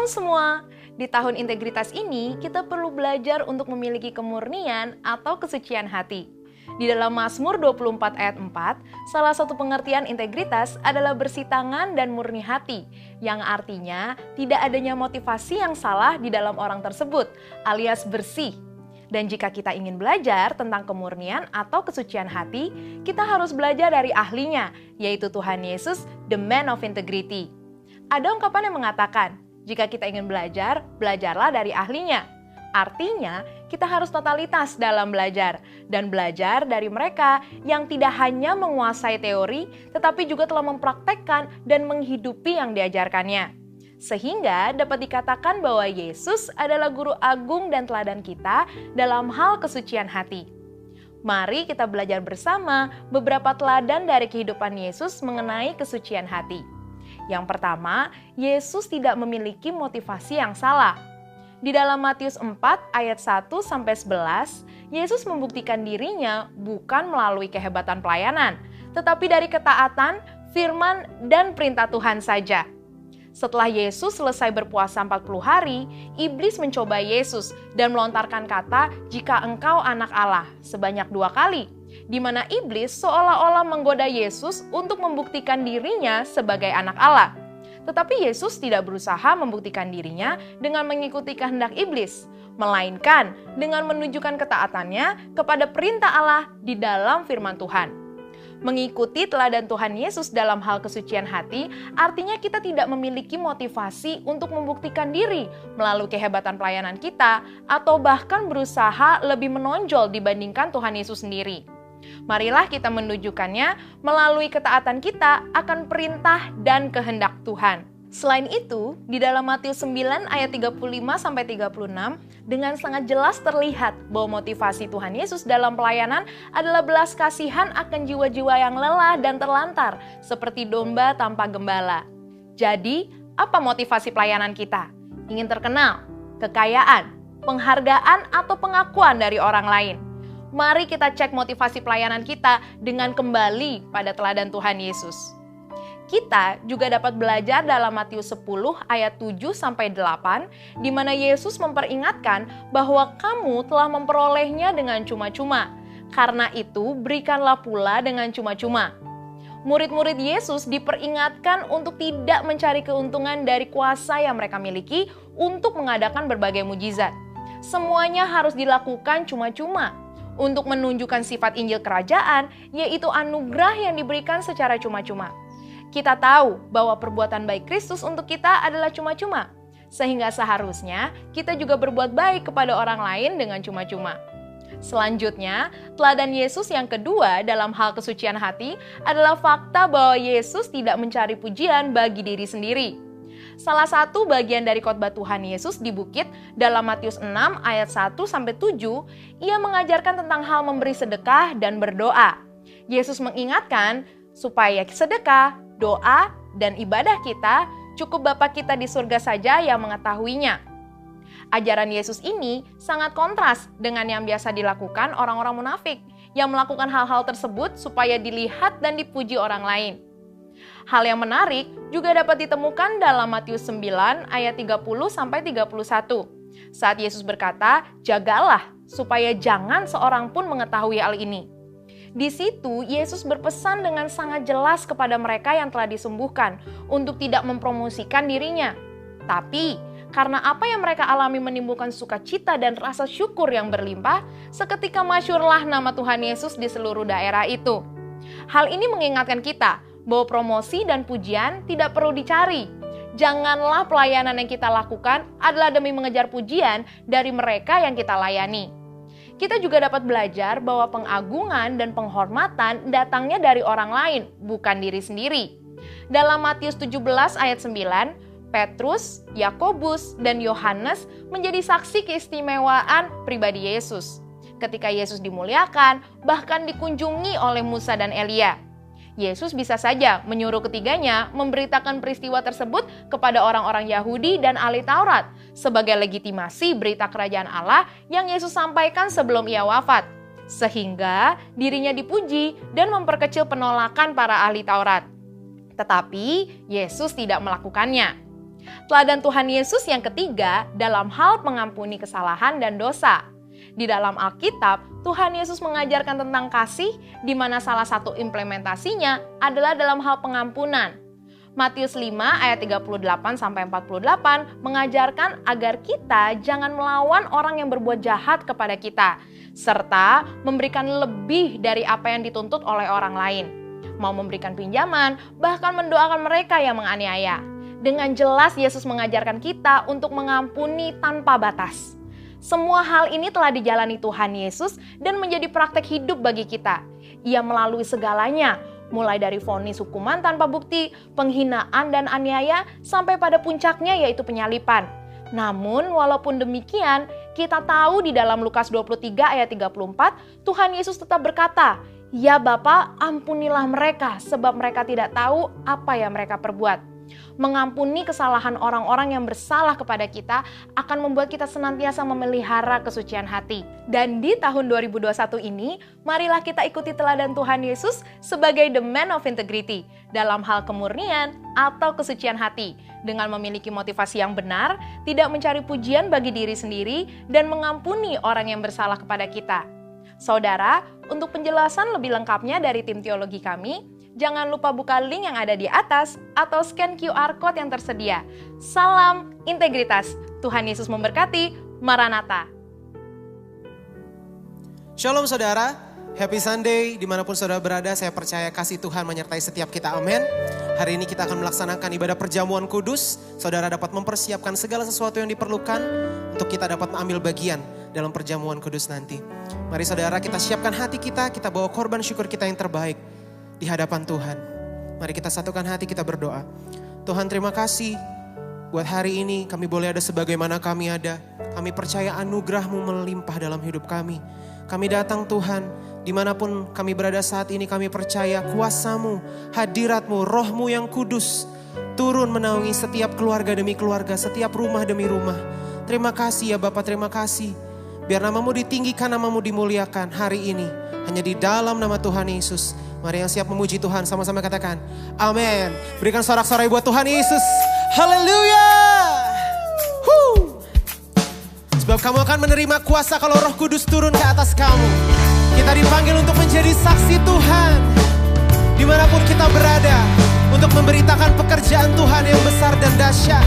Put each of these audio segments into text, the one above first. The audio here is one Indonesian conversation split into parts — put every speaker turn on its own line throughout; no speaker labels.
Shalom semua. Di tahun integritas ini, kita perlu belajar untuk memiliki kemurnian atau kesucian hati. Di dalam Mazmur 24 ayat 4, salah satu pengertian integritas adalah bersih tangan dan murni hati, yang artinya tidak adanya motivasi yang salah di dalam orang tersebut, alias bersih. Dan jika kita ingin belajar tentang kemurnian atau kesucian hati, kita harus belajar dari ahlinya, yaitu Tuhan Yesus, the man of integrity. Ada ungkapan yang mengatakan, jika kita ingin belajar, belajarlah dari ahlinya. Artinya, kita harus totalitas dalam belajar dan belajar dari mereka yang tidak hanya menguasai teori, tetapi juga telah mempraktekkan dan menghidupi yang diajarkannya. Sehingga dapat dikatakan bahwa Yesus adalah guru agung dan teladan kita dalam hal kesucian hati. Mari kita belajar bersama beberapa teladan dari kehidupan Yesus mengenai kesucian hati. Yang pertama, Yesus tidak memiliki motivasi yang salah. Di dalam Matius 4 ayat 1-11, Yesus membuktikan dirinya bukan melalui kehebatan pelayanan, tetapi dari ketaatan, firman, dan perintah Tuhan saja. Setelah Yesus selesai berpuasa 40 hari, iblis mencoba Yesus dan melontarkan kata, "Jika engkau anak Allah," sebanyak 2 kali, di mana iblis seolah-olah menggoda Yesus untuk membuktikan dirinya sebagai anak Allah. Tetapi Yesus tidak berusaha membuktikan dirinya dengan mengikuti kehendak iblis, melainkan dengan menunjukkan ketaatannya kepada perintah Allah di dalam firman Tuhan. Mengikuti teladan Tuhan Yesus dalam hal kesucian hati, artinya kita tidak memiliki motivasi untuk membuktikan diri melalui kehebatan pelayanan kita, atau bahkan berusaha lebih menonjol dibandingkan Tuhan Yesus sendiri. Marilah kita menunjukkannya melalui ketaatan kita akan perintah dan kehendak Tuhan. Selain itu, di dalam Matius 9 ayat 35-36, dengan sangat jelas terlihat bahwa motivasi Tuhan Yesus dalam pelayanan adalah belas kasihan akan jiwa-jiwa yang lelah dan terlantar, seperti domba tanpa gembala. Jadi, apa motivasi pelayanan kita? Ingin terkenal, kekayaan, penghargaan, atau pengakuan dari orang lain? Mari kita cek motivasi pelayanan kita dengan kembali pada teladan Tuhan Yesus. Kita juga dapat belajar dalam Matius 10 ayat 7-8, di mana Yesus memperingatkan bahwa kamu telah memperolehnya dengan cuma-cuma. Karena itu, berikanlah pula dengan cuma-cuma. Murid-murid Yesus diperingatkan untuk tidak mencari keuntungan dari kuasa yang mereka miliki untuk mengadakan berbagai mujizat. Semuanya harus dilakukan cuma-cuma untuk menunjukkan sifat Injil Kerajaan, yaitu anugerah yang diberikan secara cuma-cuma. Kita tahu bahwa perbuatan baik Kristus untuk kita adalah cuma-cuma, sehingga seharusnya kita juga berbuat baik kepada orang lain dengan cuma-cuma. Selanjutnya, teladan Yesus yang kedua dalam hal kesucian hati adalah fakta bahwa Yesus tidak mencari pujian bagi diri sendiri. Salah satu bagian dari khotbah Tuhan Yesus di bukit dalam Matius 6 ayat 1-7, ia mengajarkan tentang hal memberi sedekah dan berdoa. Yesus mengingatkan supaya sedekah, doa, dan ibadah kita cukup Bapa kita di surga saja yang mengetahuinya. Ajaran Yesus ini sangat kontras dengan yang biasa dilakukan orang-orang munafik yang melakukan hal-hal tersebut supaya dilihat dan dipuji orang lain. Hal yang menarik juga dapat ditemukan dalam Matius 9 ayat 30-31. Saat Yesus berkata, "Jagalah supaya jangan seorang pun mengetahui hal ini." Di situ, Yesus berpesan dengan sangat jelas kepada mereka yang telah disembuhkan untuk tidak mempromosikan dirinya. Tapi, karena apa yang mereka alami menimbulkan sukacita dan rasa syukur yang berlimpah, seketika masyhurlah nama Tuhan Yesus di seluruh daerah itu. Hal ini mengingatkan kita bahwa promosi dan pujian tidak perlu dicari. Janganlah pelayanan yang kita lakukan adalah demi mengejar pujian dari mereka yang kita layani. Kita juga dapat belajar bahwa pengagungan dan penghormatan datangnya dari orang lain, bukan diri sendiri. Dalam Matius 17 ayat 9, Petrus, Yakobus, dan Yohanes menjadi saksi keistimewaan pribadi Yesus. Ketika Yesus dimuliakan, bahkan dikunjungi oleh Musa dan Elia. Yesus bisa saja menyuruh ketiganya memberitakan peristiwa tersebut kepada orang-orang Yahudi dan ahli Taurat sebagai legitimasi berita kerajaan Allah yang Yesus sampaikan sebelum ia wafat, sehingga dirinya dipuji dan memperkecil penolakan para ahli Taurat. Tetapi Yesus tidak melakukannya. Teladan Tuhan Yesus yang ketiga dalam hal mengampuni kesalahan dan dosa. Di dalam Alkitab, Tuhan Yesus mengajarkan tentang kasih, di mana salah satu implementasinya adalah dalam hal pengampunan. Matius 5 ayat 38-48 mengajarkan agar kita jangan melawan orang yang berbuat jahat kepada kita, serta memberikan lebih dari apa yang dituntut oleh orang lain. Mau memberikan pinjaman, bahkan mendoakan mereka yang menganiaya. Dengan jelas Yesus mengajarkan kita untuk mengampuni tanpa batas. Semua hal ini telah dijalani Tuhan Yesus dan menjadi praktek hidup bagi kita. Ia melalui segalanya, mulai dari vonis hukuman tanpa bukti, penghinaan dan aniaya, sampai pada puncaknya yaitu penyalipan. Namun walaupun demikian, kita tahu di dalam Lukas 23 ayat 34, Tuhan Yesus tetap berkata, "Ya Bapa, ampunilah mereka, sebab mereka tidak tahu apa yang mereka perbuat." Mengampuni kesalahan orang-orang yang bersalah kepada kita akan membuat kita senantiasa memelihara kesucian hati. Dan di tahun 2021 ini, marilah kita ikuti teladan Tuhan Yesus sebagai the man of integrity dalam hal kemurnian atau kesucian hati, dengan memiliki motivasi yang benar, tidak mencari pujian bagi diri sendiri, dan mengampuni orang yang bersalah kepada kita. Saudara, untuk penjelasan lebih lengkapnya dari tim teologi kami, jangan lupa buka link yang ada di atas atau scan QR Code yang tersedia. Salam integritas. Tuhan Yesus memberkati. Maranatha.
Shalom saudara, Happy Sunday dimanapun saudara berada. Saya percaya kasih Tuhan menyertai setiap kita, amin. Hari ini kita akan melaksanakan ibadah perjamuan kudus. Saudara dapat mempersiapkan segala sesuatu yang diperlukan untuk kita dapat mengambil bagian dalam perjamuan kudus nanti. Mari saudara, kita siapkan hati kita bawa korban syukur kita yang terbaik di hadapan Tuhan. Mari kita satukan hati, kita berdoa. Tuhan, terima kasih buat hari ini kami boleh ada sebagaimana kami ada. Kami percaya anugerah-Mu melimpah dalam hidup kami. Kami datang Tuhan, dimanapun kami berada saat ini, kami percaya kuasa-Mu, hadirat-Mu, Roh-Mu yang kudus turun menaungi setiap keluarga demi keluarga, setiap rumah demi rumah. Terima kasih ya Bapa, terima kasih. Biar nama-Mu ditinggikan, nama-Mu dimuliakan hari ini. Hanya di dalam nama Tuhan Yesus. Mari yang siap memuji Tuhan sama-sama katakan amin. Berikan sorak-sorai buat Tuhan Yesus. Haleluya. Sebab kamu akan menerima kuasa kalau Roh Kudus turun ke atas kamu. Kita dipanggil untuk menjadi saksi Tuhan dimanapun kita berada, untuk memberitakan pekerjaan Tuhan yang besar dan dahsyat.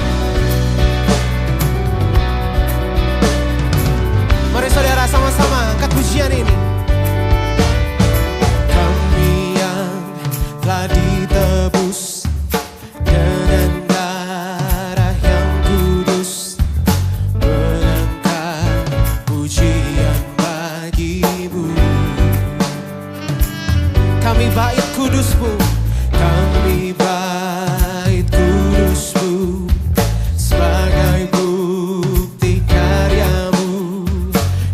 Mari saudara sama-sama angkat pujian ini. Kami yang telah ditebus dengan darah yang kudus, mengangkat pujian bagi-Mu. Kami bait kudus-Mu, kami bait kudus-Mu, sebagai bukti karya-Mu,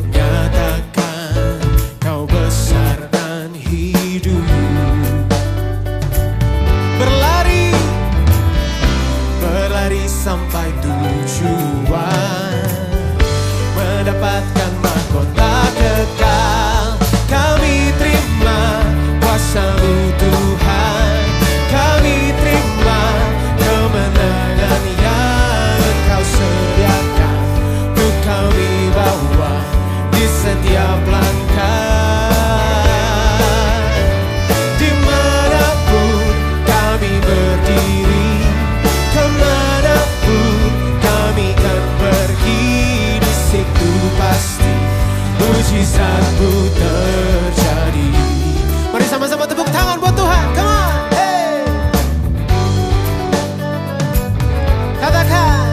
nyatakan Kau besar dan hidup. Berlari, berlari sampai tujuan, mendapatkan mahkota kekal. Kami terima kuasa-Mu Tuhan, kami terima kemenangan yang Engkau sediakan untuk kami bawa di setiap langkah. Dimanapun kami berdiri, kemanapun kami kan pergi, di situ pasti mujizat-Mu terjadi. Mari sama-sama tepuk tangan buat Tuhan, come on, hey. Katakan,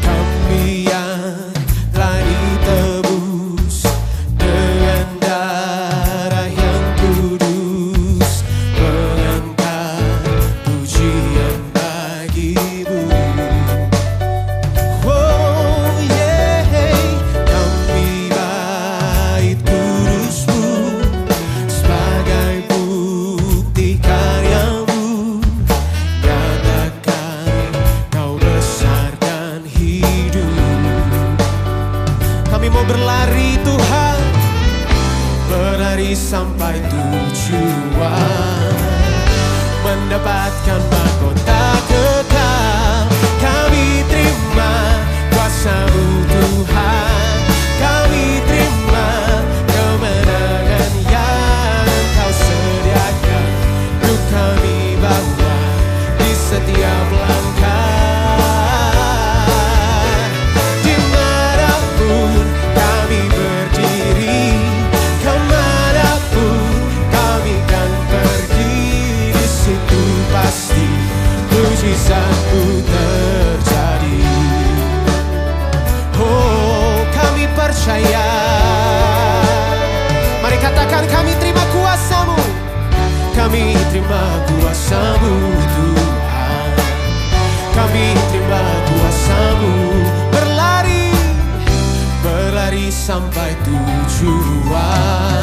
kami yang telah ditebus dengan darah yang kudus, mengangkat pujian bagi-Mu. Oh yeah, kami bait kudus-Mu, sebagai bukti karya-Mu, nyatakan Kau besar dan hidup. Kami mau berlari Tuhan, berlari sampai tujuan, mendapatkan mahkota kekal. kuasa-Mu Tuhan. Kami terima kuasa-Mu, berlari sampai tujuan,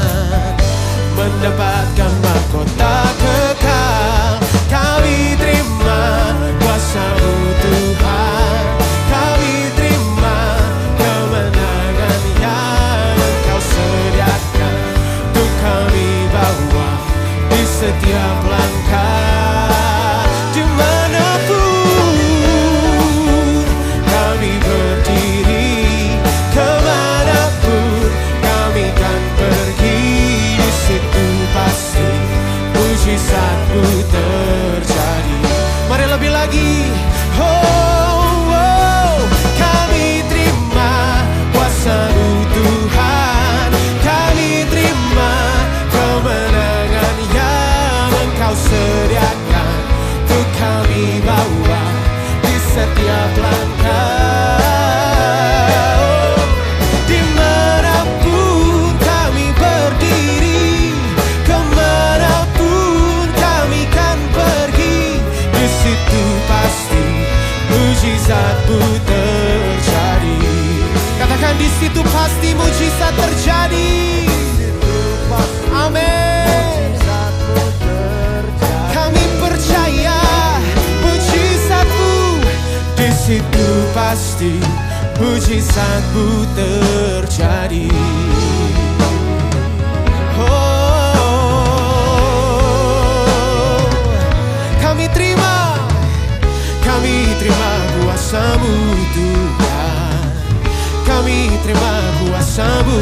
mendapatkan mahkota kekal. Kami terima kuasa-Mu Tuhan, kami terima kemenangan yang Engkau sediakan untuk kami bawa di setiap langkah. Dimanapun kami berdiri, kemanapun kami kan pergi, di situ pasti mujizat-Mu terjadi. Mari lebih lagi. Kami terima kuasa-Mu Tuhan, kami terima kemenangan yang Engkau sediakan untuk kami bawa di setiap langkah. Dimanapun kami berdiri, kemanapun kami kan pergi, di situ pasti mujizat-Mu terjadi. Katakan, di situ pasti mujizat terjadi. Amin. Kami percaya mujizat-Mu, di situ pasti mujizat-Mu terjadi. Kami terima kuasa-Mu Tuhan, kami terima kuasa-Mu.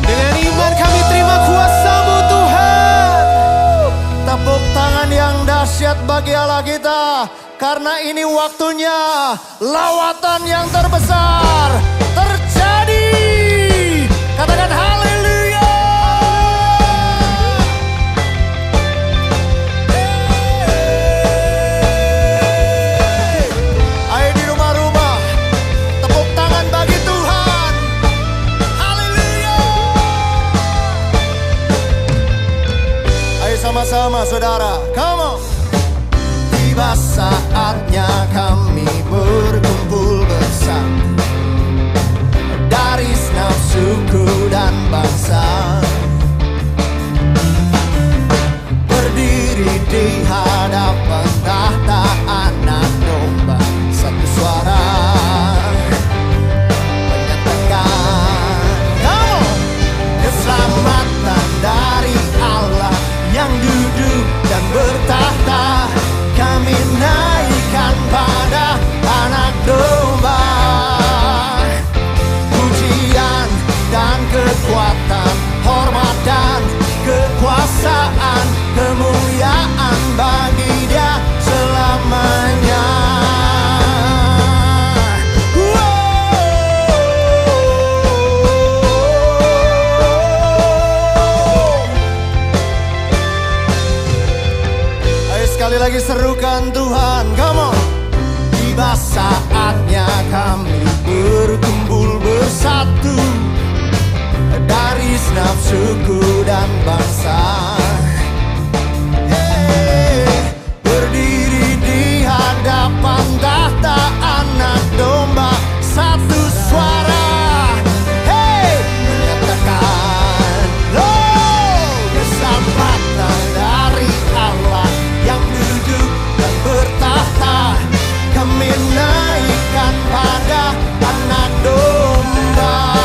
Dengan iman kami terima kuasa-Mu Tuhan.
Tepuk tangan yang dahsyat bagi Allah kita, karena ini waktunya lawatan yang terbesar terjadi. Katakan haleluya. Ayo di rumah-rumah, tepuk tangan bagi Tuhan. Haleluya. Ayo sama-sama saudara, come on. Tiba saatnya kami berkumpul bersama dari segenap suku dan bangsa, berdiri di hadapan tahta Anak Domba, satu suara menyatakan, keselamatan dari Allah yang duduk dan bertahta, kami naikkan pada Anak Domba. Pujian dan kekuatan, hormat dan kekuasaan, kemuliaan bagi Dia selamanya. Ayo sekali lagi serukan Tuhan, come on. Tiba saatnya kami berkumpul bersatu dari segenap suku dan bangsa, berdiri di hadapan tahta Anak Domba, satu suara menyatakan, keselamatan dari Allah yang duduk dan bertahta, kami naikkan pada Anak Domba.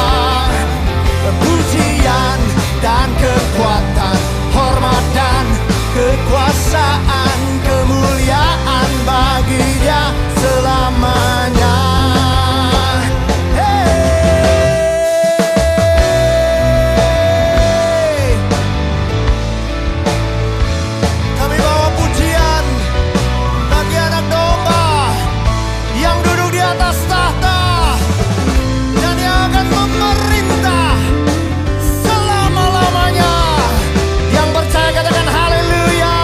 Pujian dan kekuatan, hormat dan kekuasaan, kemuliaan bagi Dia selamanya. Kami bawa pujian bagi Anak Domba yang duduk di atas tahta dan yang akan memerintah selama-lamanya. Yang percaya katakan haleluya.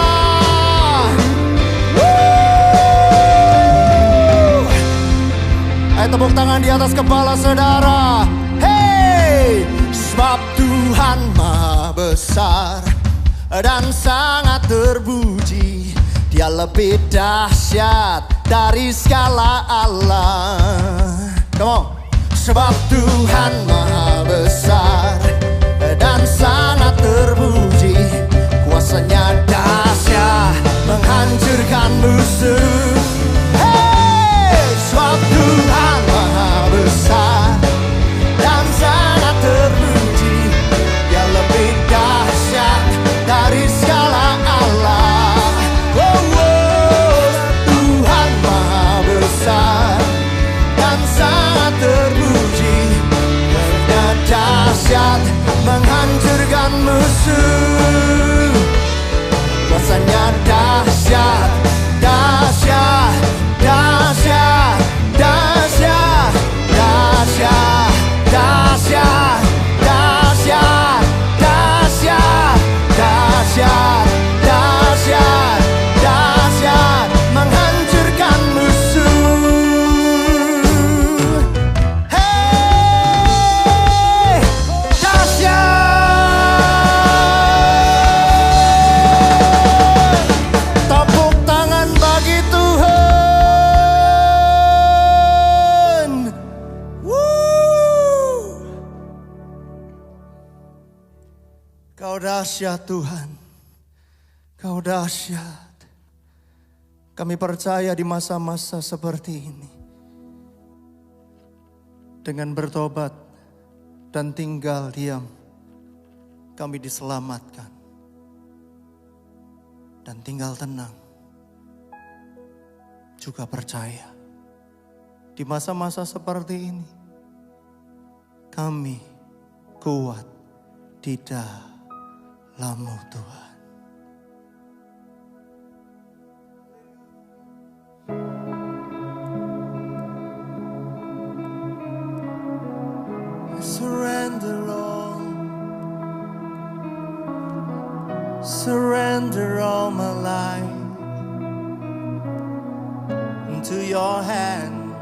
Ayo tepuk tangan di atas kepala saudara. Hey, sebab Tuhan Maha besar dan sangat terpuji. Dia lebih dahsyat dari segala Allah. Come on. Sebab Tuhan maha besar dan sangat terpuji. Kuasanya dahsyat menghancurkan musuh. Hey, sebab Tuhan maha besar dan sangat terpuji. Dia lebih dahsyat dari segala Allah. Oh, oh, Tuhan maha besar dan sangat terpuji. Kuasanya dahsyat menghancurkan musuh. Kuasanya dahsyat, dahsyat, dahsyat, dahsyat, dahsyat, dahsyat, dahsyat, dahsyat, dahsyat, dahsyat, dahsyat, menghancurkan musuh. Hey, dahsyat. Tepuk tangan bagi Tuhan. Woo. Kau dahsyat Tuhan. Kau dahsyat. Kami percaya di masa-masa seperti ini, dengan bertobat dan tinggal diam, kami diselamatkan dan tinggal tenang. Juga percaya di masa-masa seperti ini kami kuat di dalam-Mu Tuhan. Surrender all, surrender all my life into your hand.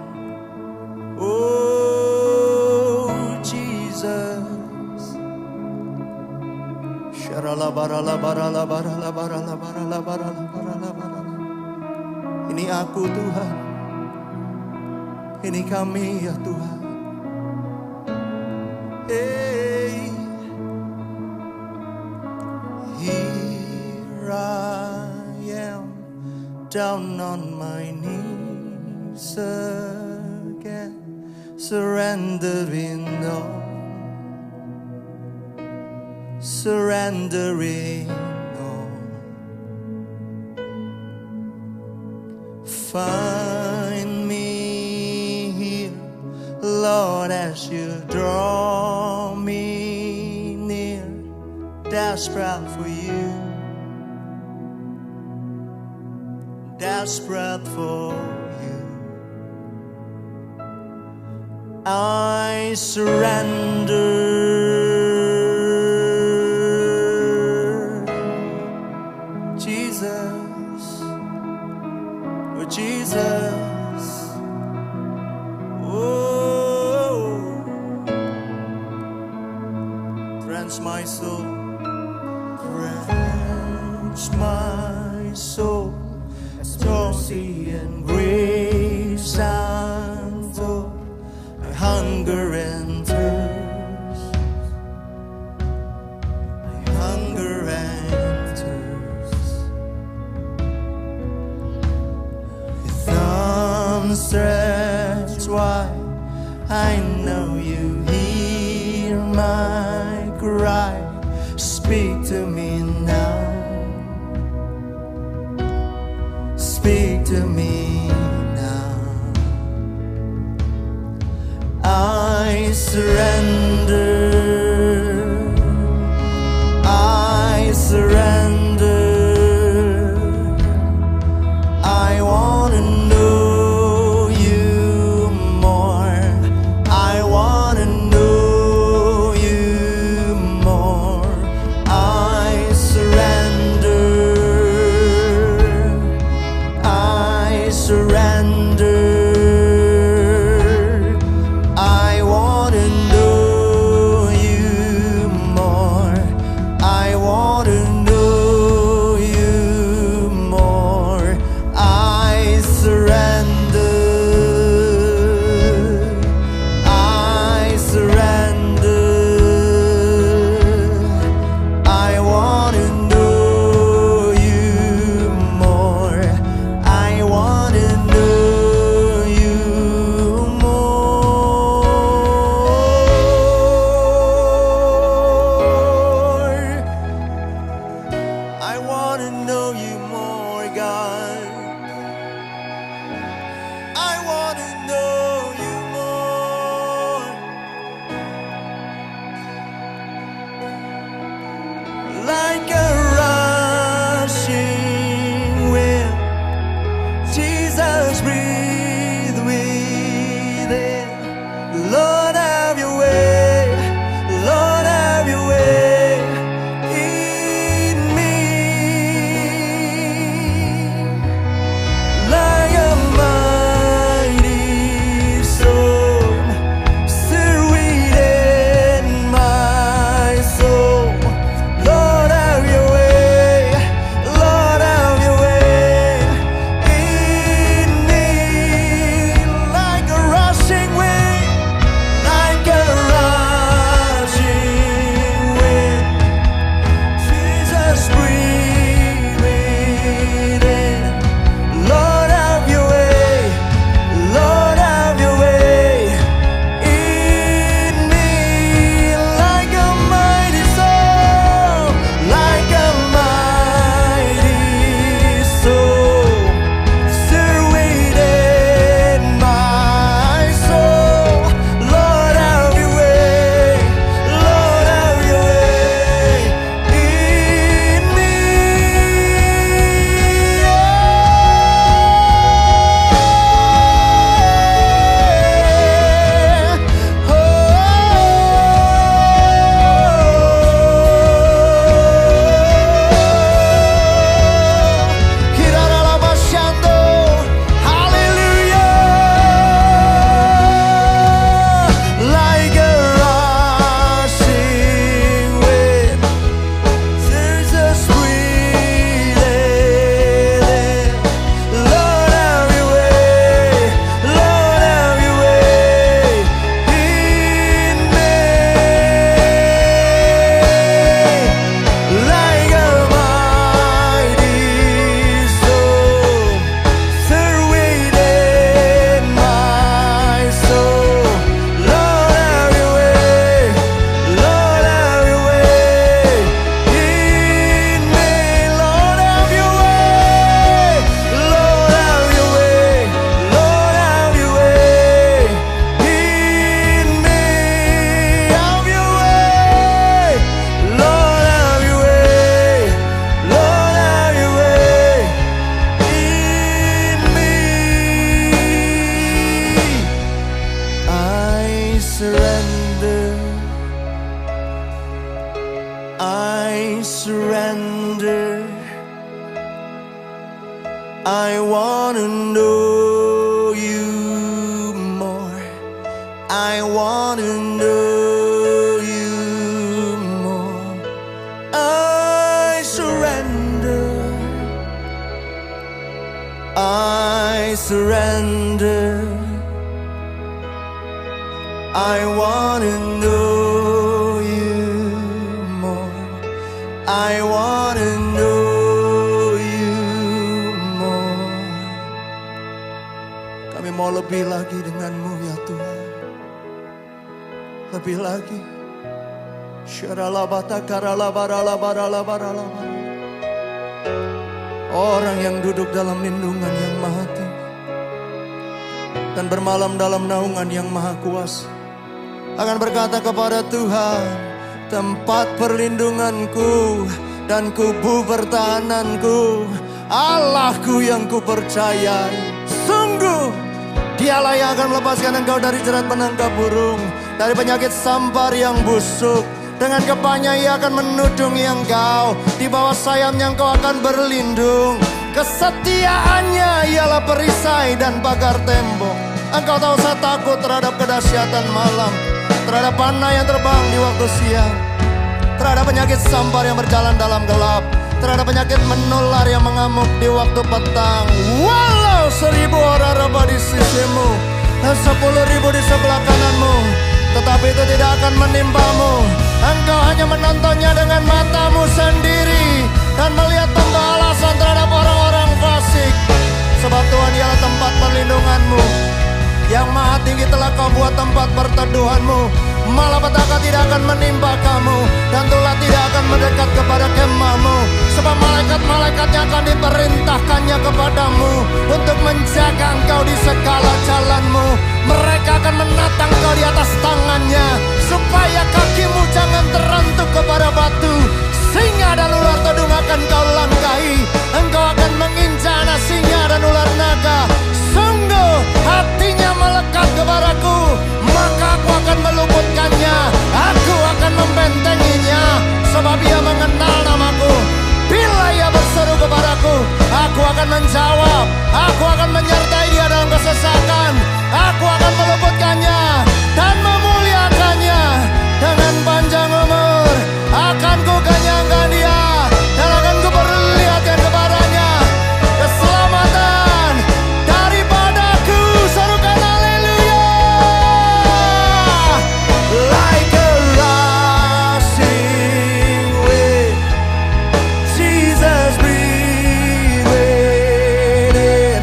Oh Jesus, sharala barala barala barala barala barala barala barala barala. Ini aku Tuhan, ini kami ya Tuhan. Hey, here I am, down on my knees again, surrendering all, surrendering all. Find me here, Lord, as you draw me near, desperate for you, desperate for you. I surrender, Jesus, oh Jesus, oh, drench my soul, drench my soul, as mercy and grace unfold. I hunger and thirst, I hunger and thirst. With arms stretched wide, I know you hear my cry. Speak to me now, speak to me now. I surrender, I surrender. I want to know you more, I want to know you more. I surrender, I surrender. I want to know like a rushing wind. Jesus, breathe within. Lord, have your way. Lord, have your way in me. Like a mighty storm, stir within my soul. Lord, have your way. Lord, have your way in me. Like a rushing wind, like a rushing wind. Jesus, breathe within. Lord, have your way. Lord, have your way in me. Like a mighty soul, like a mighty soul, stir within my soul. Lord, have your way. Lord, have your way in me. Like a rushing wind, there's a sweet ending. Lord, have your way. Lord, have your way in me. Like a mighty storm, stir within my soul. Lord, have your way. Lord, have your way in me. Lord, have your way. Lord, have your way. Lord, have your way in me. Have your way. Lord, have your way. Lord, have your way in me. I surrender. I surrender. I want to know you more. I want to know you more. I surrender. I surrender. I want to know you more. I want to know you more. Kami mau lebih lagi dengan-Mu ya Tuhan. Lebih lagi. Orang yang duduk dalam lindungan yang maha tinggi dan bermalam dalam naungan yang maha kuasa akan berkata kepada Tuhan, tempat perlindunganku dan kubu pertahananku, Allahku yang kupercayai. Sungguh Dialah yang akan melepaskan engkau dari jerat penangkap burung, dari penyakit sampar yang busuk. Dengan kepahnya ia akan menudungi engkau, di bawah sayapnya engkau akan berlindung. Kesetiaannya ialah perisai dan pagar tembok. Engkau tak usah takut terhadap kedahsyatan malam, terhadap panah yang terbang di waktu siang, terhadap penyakit sampar yang berjalan dalam gelap, terhadap penyakit menular yang mengamuk di waktu petang. Walau 1000 orang rebah di sisimu dan 10.000 di sebelah kananmu, tetapi itu tidak akan menimpamu. Engkau hanya menontonnya dengan matamu sendiri dan melihat pembalasan terhadap orang-orang fasik. Sebab Tuhan ialah tempat perlindunganmu, yang maha tinggi telah kau buat tempat perteduhanmu. Malapetaka tidak akan menimpa kamu, dan tulah tidak akan mendekat kepada kemahmu. Sebab malaikat-malaikatnya akan diperintahkannya kepadamu untuk menjaga engkau di segala jalanmu. Mereka akan menatang kau di atas tangannya, supaya kakimu jangan terantuk kepada batu. Singa dan ular tedung akan kau langkahi. Engkau akan menginjak anak singa dan ular naga. Sungguh hatinya melekat kepadaku, maka aku akan meluputkannya. Aku akan membentenginya, sebab ia mengenal namaku. Bila ia berseru kepadaku, aku akan menjawab. Aku akan menyertai dia dalam kesesakan. Aku akan meluputkannya dan memuliakannya. Dengan panjang umur akan ku kenyangkan dia, dan akan ku perlihatkan kepadanya keselamatan daripadaku. Serukan haleluya. Like a rushing wind, Jesus breathing in.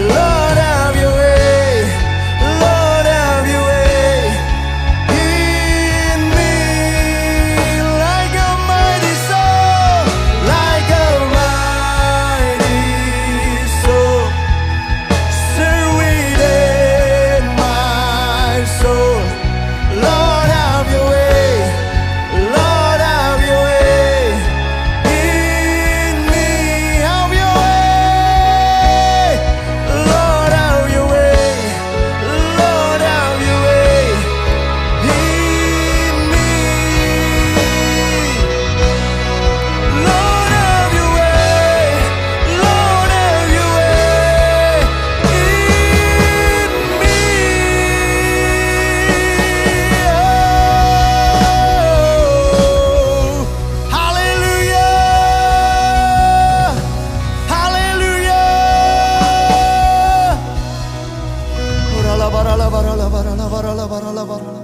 Lord, have your way. Lord, have your way in me. Like a mighty soul, like a mighty soul, stir within my soul. Lord, have your way. Lord, have your way in me. Have your way. Lord, have your way. Lord, have your way in me. Lord, have your way. Lord, have your way in me. Oh, hallelujah. Hallelujah. Barala, barala, barala, barala, barala, barala, barala.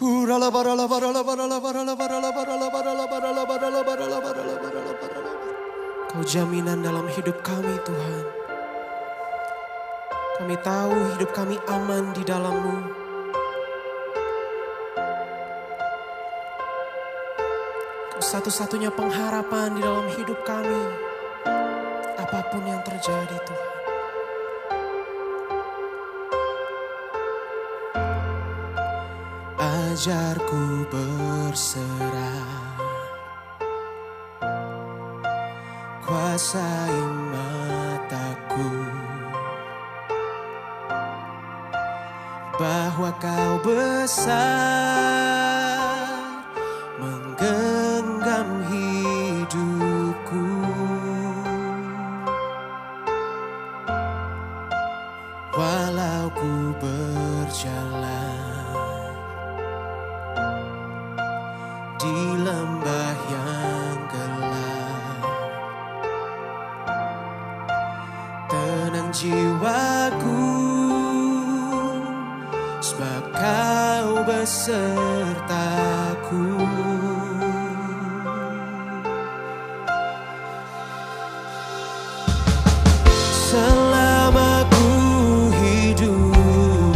Hurala, barala, barala, barala, barala, barala, barala, barala, barala, barala, barala, barala, barala, barala.
Kau jaminan dalam hidup kami Tuhan. Kami tahu hidup kami aman di dalam-Mu. Kau satu-satunya pengharapan di dalam hidup kami. Apapun yang terjadi Tuhan. Ajarku berserah, kuasai mataku, bahwa Kau besar menggenggam hidupku. Walau ku berjalan di lembah yang gelap, tenang jiwaku, sebab Kau besertaku. Selama ku hidup,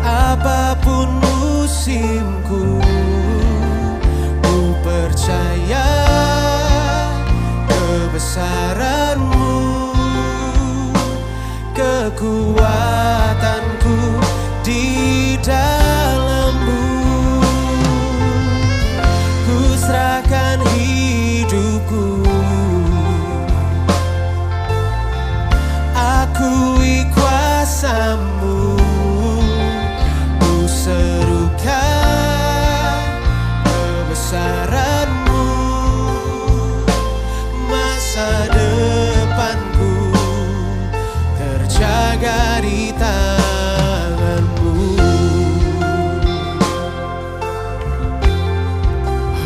apapun musimku, ku percaya kebesaran-Mu, kekuatanku di dalam-Mu. Ku serahkan hidupku, akui kuasa-Mu. Ku serukan kebesaran-Mu, masa depanku terjaga di tangan-Mu.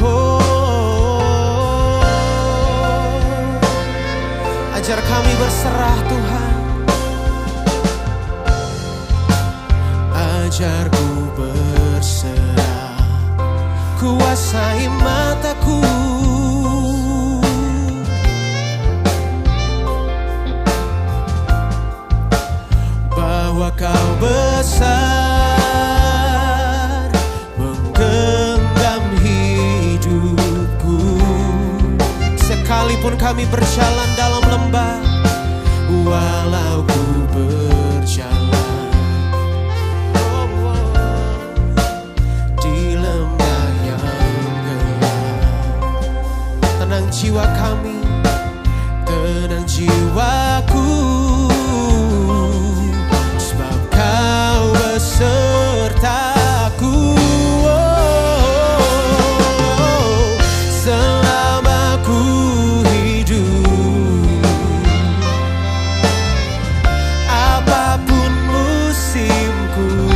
Oh, ajar kami berserah Tuhan. Ajarku berserah, kuasai mataku, bahwa Kau besar menggenggam hidupku. Sekalipun kami berjalan dalam lembah, walau ku berjalan di lembah yang gelap, tenang jiwa kami, tenang jiwaku, sebab kau besertaku. Selama ku hidup, apapun musimku,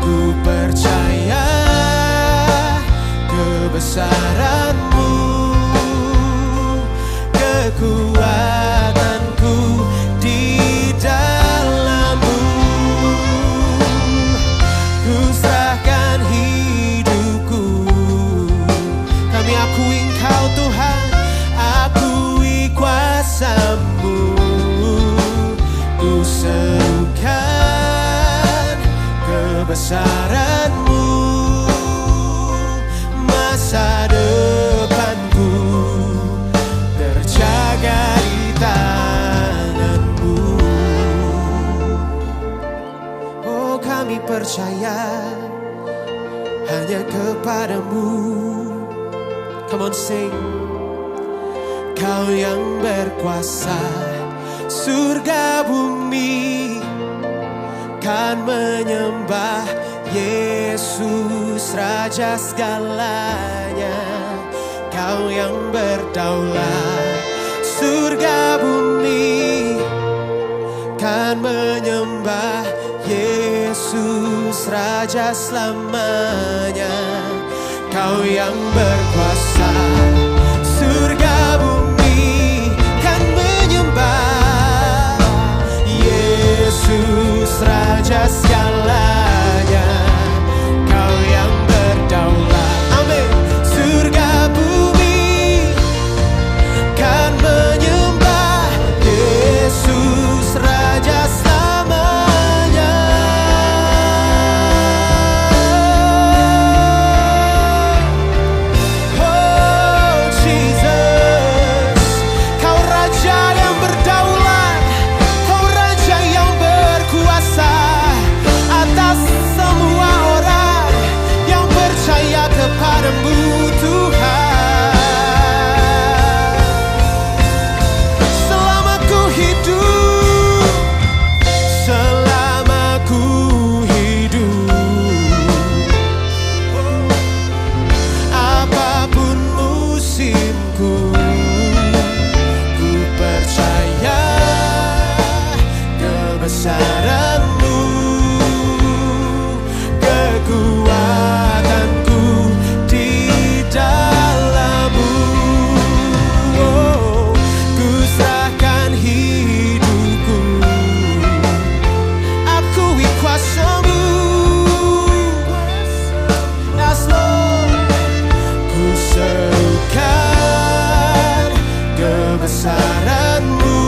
ku percaya kebesaran-Mu, kekuatanku di dalam-Mu. Ku serahkan hidupku, kami akui Engkau Tuhan, akui kuasa-Mu. Ku serukan kebesaran-Mu, masa depanku terjaga di tangan-Mu. Oh, kami percaya hanya kepada-Mu. Come on, sing. Kau yang berkuasa, surga bumi kan menyembah Yesus Raja segalanya. Kau yang berdaulat, surga bumi kan menyembah Yesus Raja selamanya. Kau yang berkuasa, surga bumi kan menyembah Yesus Raja segalanya. Kau yang berdaulat, amin. Surga bumi kan menyembah Yesus Raja selamanya. Oh Jesus, Kau Raja yang berdaulat, Kau Raja yang berkuasa atas semua orang yang percaya kepada-Mu Tuhan. Selama ku hidup, selama ku hidup, apapun musimku, ku percaya kebesaran-Mu, kekuatanku di dalam-Mu. Oh, ku serahkan hidupku, akui kuasa-Mu. Yes, Lord. Ku serukan kebesaran-Mu,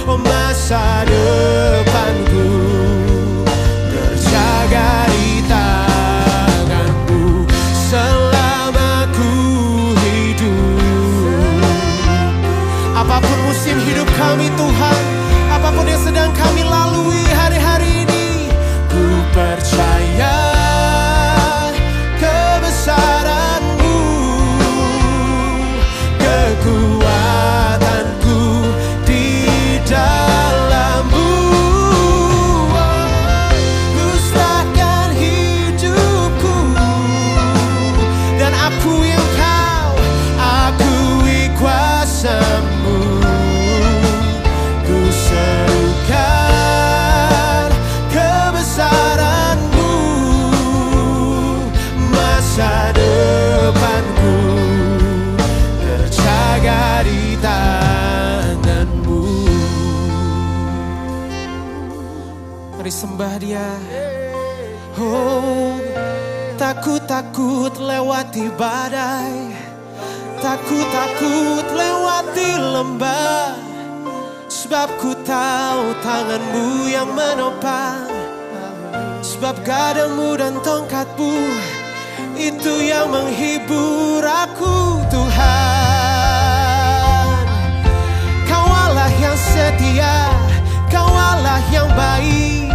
oh masa depanku terjaga di tangan-Mu. Selama ku hidup, apapun musim hidup kami Tuhan, apapun yang sedang kami lalui hari-hari ini, ku percaya kebesaran-Mu, kekuatanku di dalam-Mu. Ku serahkan hidupku dan akui Engkau, akui kuasa-Mu. Ku serukan kebesaran-Mu, masa depanku terjaga di tangan-Mu. Mari sembah Dia. Oh, takut-takut lewati badai, takut-takut lewati lembah, sebab ku tahu tangan-Mu yang menopang, sebab gadamu dan tongkat-Mu itu yang menghibur aku Tuhan. Kau Allah yang setia, Kau Allah yang baik.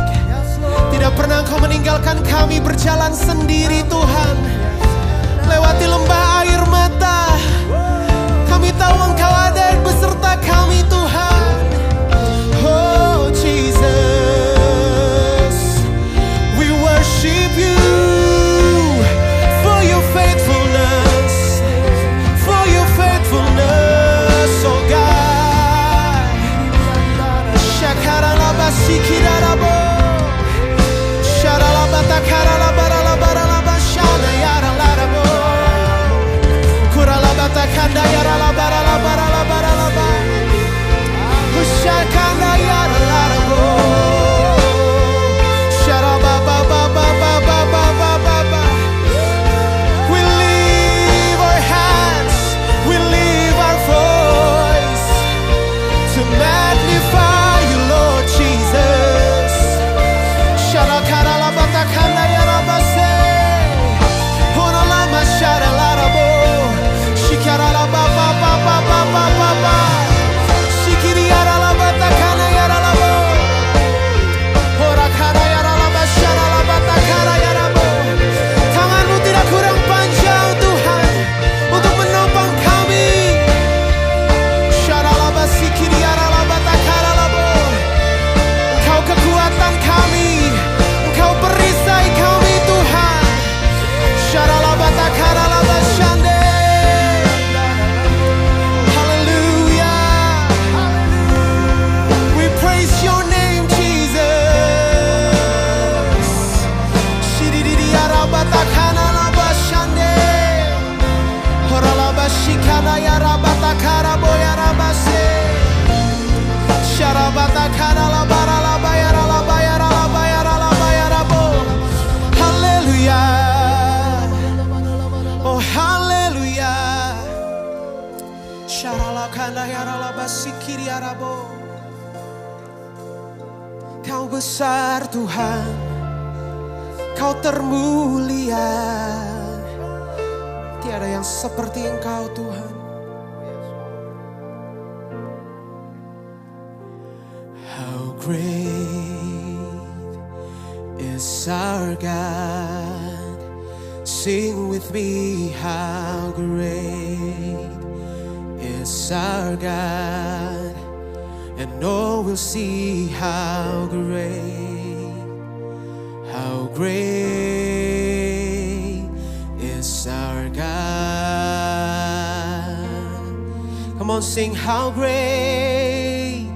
Tidak pernah Kau meninggalkan kami berjalan sendiri Tuhan. Lewati lembah air mata, kami tahu Engkau ada beserta kami Tuhan. Oh Jesus, we worship You for Your faithfulness, for Your faithfulness, oh God. Shakaralaba sikirarabo, sharalaba takaralabaralabaralaba shana yaralarabo, kuralaba takanda yaralabaralabaralabaralaba, ushakanda yaralarabo, sharabababababababababa. We leave our hands, we leave our voice to magnify You, Lord Jesus. Shalakaralabatakanda yarabase, honolama sharalarabo, shikaralabababababababa, shikiriyaralabatakana yaralabo, horakana yaralaba sharalabatakara yarabo. Tangan-Mu tidak kurang panjang Tuhan untuk menopang kami. Sharalaba sikiriyaralabatakara labo. Engkau kekuatan kami, Engkau perisai kami Tuhan. Sharalabatakara shande. Hallelujah. We praise Your name Jesus. Shiririyarabatakana shande. Horalaba shikana yarabatakara boyarabase. Sharabatakara labaralaba yaralaba yaralaba yaralaba yarabo. Hallelujah. Oh hallelujah. Sharalakana yaralaba sikiri yarabo. Kau besar Tuhan, Kau termulia. Tiada yang seperti Engkau Tuhan. How great is our God. Sing with me, how great is our God. And all will see how great is our God. Come on, sing how great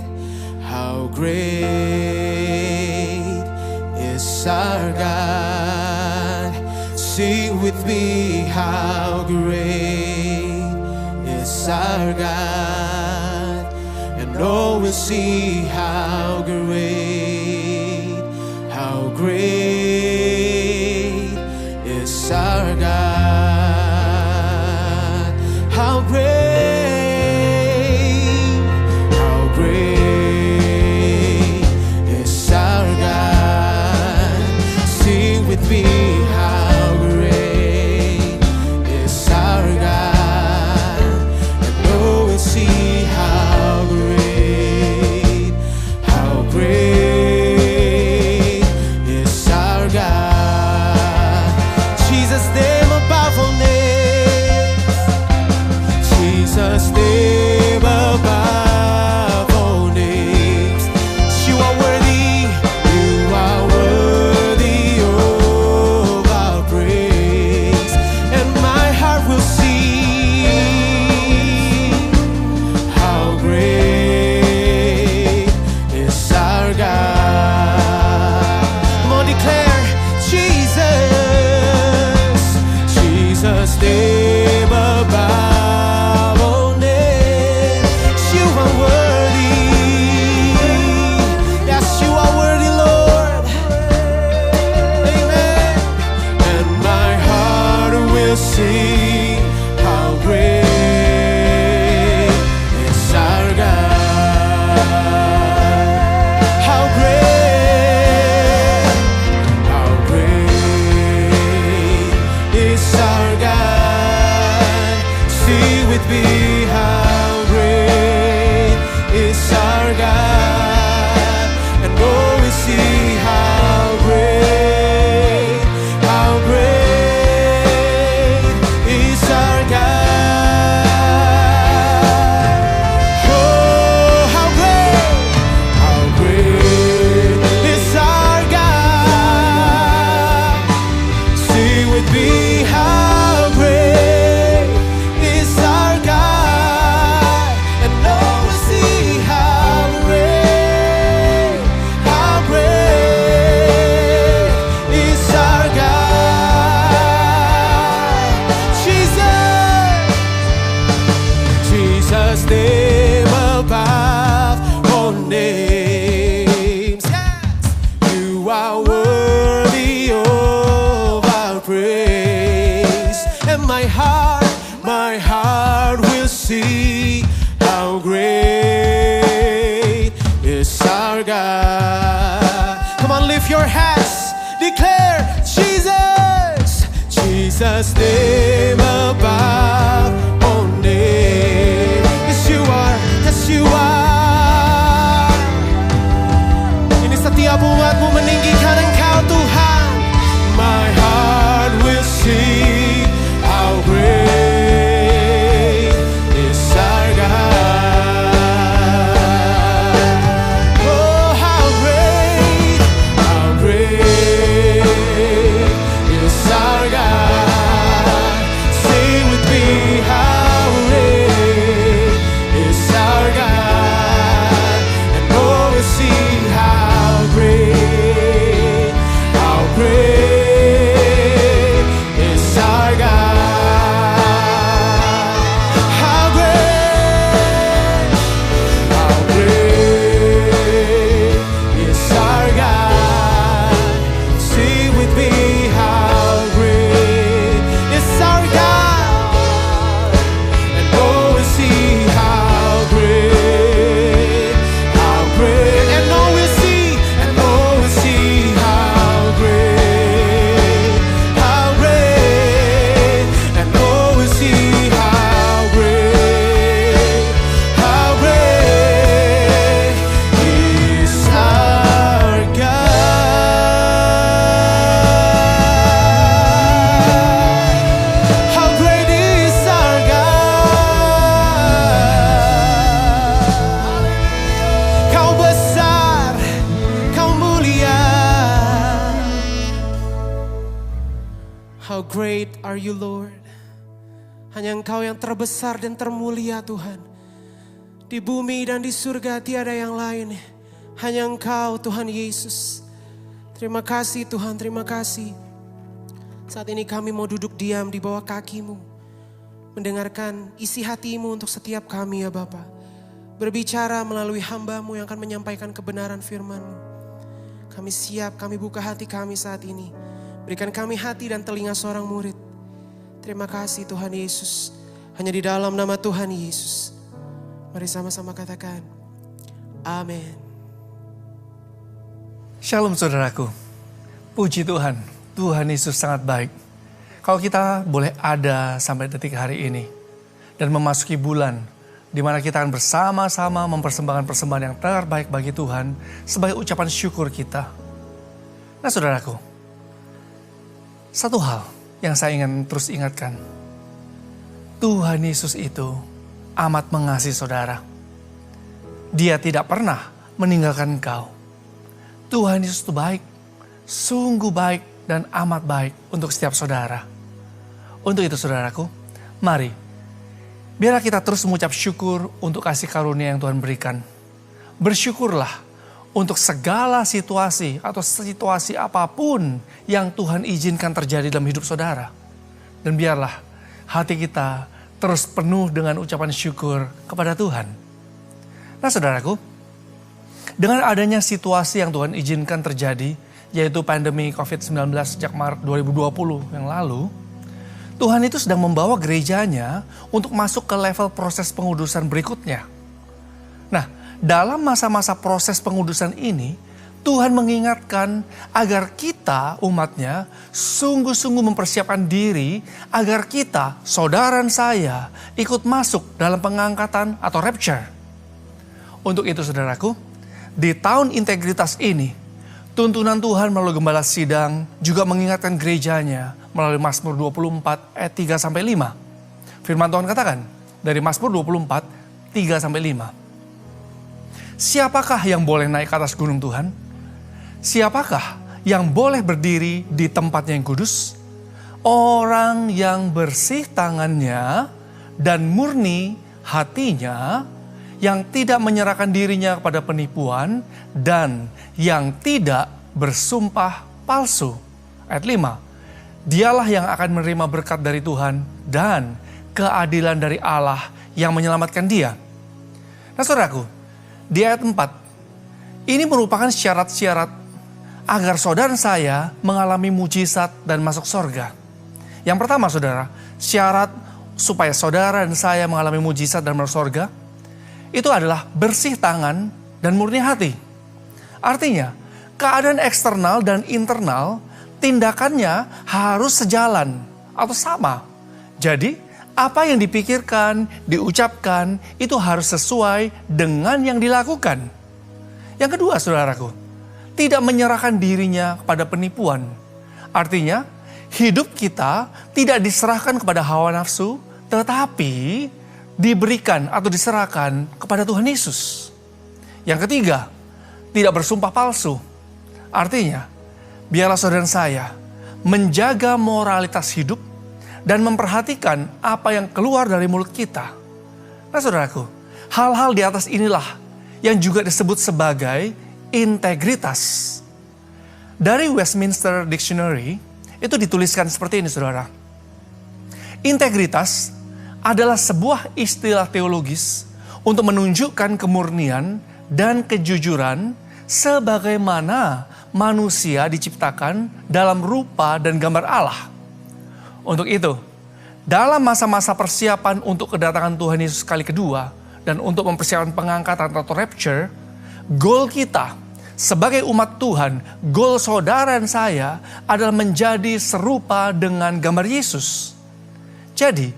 is our God. Sing with me, how great is our God. And all will see how great is our God. How great is our God. Sing with me, how great is our God. And all will see how great Come on, lift your hands. Declare Jesus. Jesus, name above all name. Yes, you are. Yes, you are. Ini setiap umatmu meninggikan Engkau Tuhan. My heart will sing how great is our God. Oh, how great is our God. Sing with me, how great is our God. And oh, we'll see how great is our God. How great is our God. Sing with me, how great is our God. And oh, we'll see how great, and oh, we'll see, and oh, we'll see how great, and oh, we'll see how great is our God. How great is our God. Kau besar, Kau mulia. How great are you, Lord? Hanya Engkau yang terbesar dan termulia, Tuhan. Di bumi dan di surga tiada yang lain. Hanya Engkau, Tuhan Yesus. Terima kasih Tuhan, terima kasih. Saat ini kami mau duduk diam di bawah kaki-Mu. Mendengarkan isi hati-Mu untuk setiap kami ya Bapa. Berbicara melalui hamba-Mu yang akan menyampaikan kebenaran firman-Mu. Kami siap, kami buka hati kami saat ini. Berikan kami hati dan telinga seorang murid. Terima kasih Tuhan Yesus. Hanya di dalam nama Tuhan Yesus. Mari sama-sama katakan, amin.
Shalom saudaraku. Puji Tuhan, Tuhan Yesus sangat baik. Kalau kita boleh ada sampai detik hari ini dan memasuki bulan di mana kita akan bersama-sama mempersembahkan persembahan yang terbaik bagi Tuhan sebagai ucapan syukur kita. Nah saudaraku, satu hal yang saya ingin terus ingatkan. Tuhan Yesus itu amat mengasihi saudara. Dia tidak pernah meninggalkan engkau. Tuhan Yesus itu baik, sungguh baik dan amat baik untuk setiap saudara. Untuk itu saudaraku, mari biarlah kita terus mengucap syukur untuk kasih karunia yang Tuhan berikan. Bersyukurlah untuk segala situasi atau situasi apapun yang Tuhan izinkan terjadi dalam hidup saudara. Dan biarlah hati kita terus penuh dengan ucapan syukur kepada Tuhan. Nah saudaraku, dengan adanya situasi yang Tuhan izinkan terjadi, yaitu pandemi COVID-19 sejak Maret 2020 yang lalu, Tuhan itu sedang membawa gerejanya untuk masuk ke level proses pengudusan berikutnya. Nah, dalam masa-masa proses pengudusan ini, Tuhan mengingatkan agar kita, umatnya, sungguh-sungguh mempersiapkan diri agar kita, saudara dan saya, ikut masuk dalam pengangkatan atau rapture. Untuk itu saudaraku, di tahun integritas ini, tuntunan Tuhan melalui Gembala Sidang juga mengingatkan gerejanya melalui Mazmur 24 ayat 3-5. Firman Tuhan katakan dari Mazmur 24, 3-5. Siapakah yang boleh naik ke atas gunung Tuhan? Siapakah yang boleh berdiri di tempatnya yang kudus? Orang yang bersih tangannya dan murni hatinya, yang tidak menyerahkan dirinya kepada penipuan dan yang tidak bersumpah palsu. Ayat 5. Dialah yang akan menerima berkat dari Tuhan dan keadilan dari Allah yang menyelamatkan dia. Nah saudaraku, di ayat 4, ini merupakan syarat-syarat agar saudara dan saya mengalami mujizat dan masuk surga. Yang pertama saudara, syarat supaya saudara dan saya mengalami mujizat dan masuk surga, itu adalah bersih tangan dan murni hati. Artinya, keadaan eksternal dan internal, tindakannya harus sejalan atau sama. Jadi, apa yang dipikirkan, diucapkan, itu harus sesuai dengan yang dilakukan. Yang kedua, saudaraku, tidak menyerahkan dirinya kepada penipuan. Artinya, hidup kita tidak diserahkan kepada hawa nafsu, tetapi diberikan atau diserahkan kepada Tuhan Yesus. Yang ketiga, tidak bersumpah palsu. Artinya, biarlah saudara saya menjaga moralitas hidup dan memperhatikan apa yang keluar dari mulut kita. Nah saudaraku, hal-hal di atas inilah yang juga disebut sebagai integritas. Dari Westminster Dictionary, itu dituliskan seperti ini saudara. Integritas adalah sebuah istilah teologis untuk menunjukkan kemurnian dan kejujuran sebagaimana manusia diciptakan dalam rupa dan gambar Allah. Untuk itu, dalam masa-masa persiapan untuk kedatangan Tuhan Yesus kali kedua dan untuk mempersiapkan pengangkatan atau rapture, goal kita sebagai umat Tuhan, goal saudara dan saya adalah menjadi serupa dengan gambar Yesus. Jadi,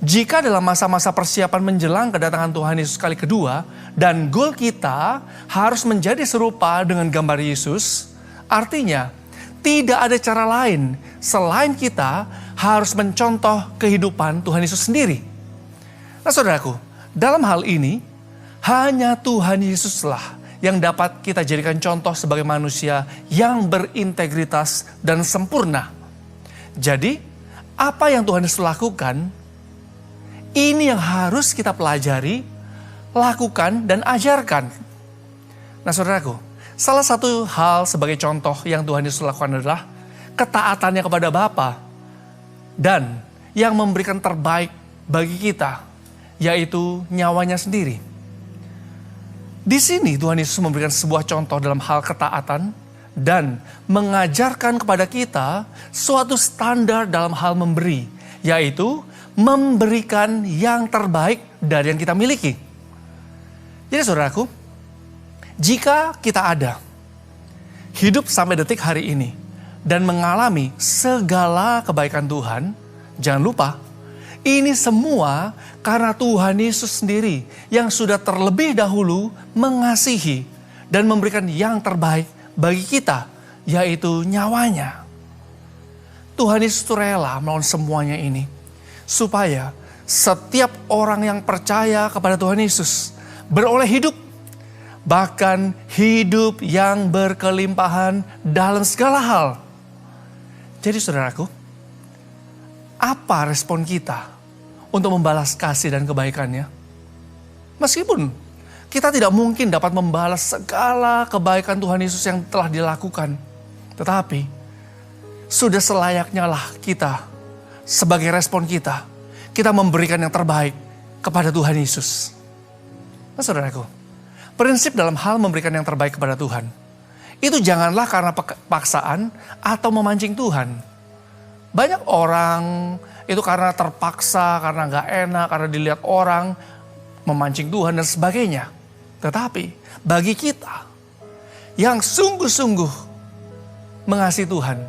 jika dalam masa-masa persiapan menjelang kedatangan Tuhan Yesus kali kedua dan goal kita harus menjadi serupa dengan gambar Yesus, artinya tidak ada cara lain selain kita harus mencontoh kehidupan Tuhan Yesus sendiri. Nah saudaraku, dalam hal ini hanya Tuhan Yesuslah yang dapat kita jadikan contoh sebagai manusia yang berintegritas dan sempurna. Jadi, apa yang Tuhan Yesus lakukan, ini yang harus kita pelajari, lakukan, dan ajarkan. Nah saudaraku, salah satu hal sebagai contoh yang Tuhan Yesus lakukan adalah ketaatannya kepada Bapa dan yang memberikan terbaik bagi kita, yaitu nyawanya sendiri. Di sini Tuhan Yesus memberikan sebuah contoh dalam hal ketaatan dan mengajarkan kepada kita suatu standar dalam hal memberi, yaitu memberikan yang terbaik dari yang kita miliki. Jadi saudaraku, jika kita ada hidup sampai detik hari ini dan mengalami segala kebaikan Tuhan, jangan lupa, ini semua karena Tuhan Yesus sendiri yang sudah terlebih dahulu mengasihi dan memberikan yang terbaik bagi kita, yaitu nyawanya. Tuhan Yesus rela melawan semuanya ini, supaya setiap orang yang percaya kepada Tuhan Yesus beroleh hidup, bahkan hidup yang berkelimpahan dalam segala hal. Jadi saudaraku, apa respon kita untuk membalas kasih dan kebaikannya? Meskipun kita tidak mungkin dapat membalas segala kebaikan Tuhan Yesus yang telah dilakukan, tetapi sudah selayaknya lah kita, sebagai respon kita memberikan yang terbaik kepada Tuhan Yesus. Nah saudaraku, prinsip dalam hal memberikan yang terbaik kepada Tuhan, itu janganlah karena paksaan atau memancing Tuhan. Banyak orang itu karena terpaksa, karena gak enak, karena dilihat orang, memancing Tuhan dan sebagainya. Tetapi bagi kita yang sungguh-sungguh mengasihi Tuhan,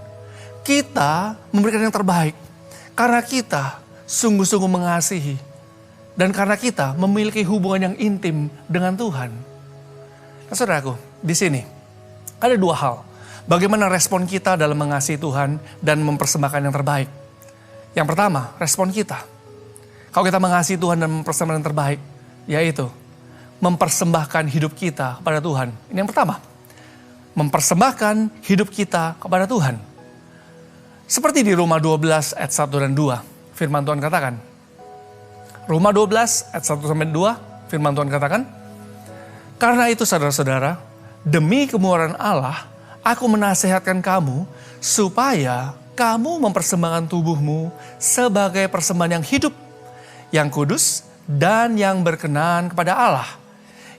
kita memberikan yang terbaik karena kita sungguh-sungguh mengasihi dan karena kita memiliki hubungan yang intim dengan Tuhan. Nah, saudaraku, di sini ada dua hal. Bagaimana respon kita dalam mengasihi Tuhan dan mempersembahkan yang terbaik. Yang pertama, respon kita. Kalau kita mengasihi Tuhan dan mempersembahkan yang terbaik, yaitu mempersembahkan hidup kita kepada Tuhan. Ini yang pertama. Mempersembahkan hidup kita kepada Tuhan. Seperti di Roma 12 ayat 1 dan 2, firman Tuhan katakan. Roma 12 ayat 1 sampai 2, firman Tuhan katakan, karena itu saudara-saudara, demi kemurahan Allah, aku menasihatkan kamu supaya kamu mempersembahkan tubuhmu sebagai persembahan yang hidup, yang kudus, dan yang berkenan kepada Allah.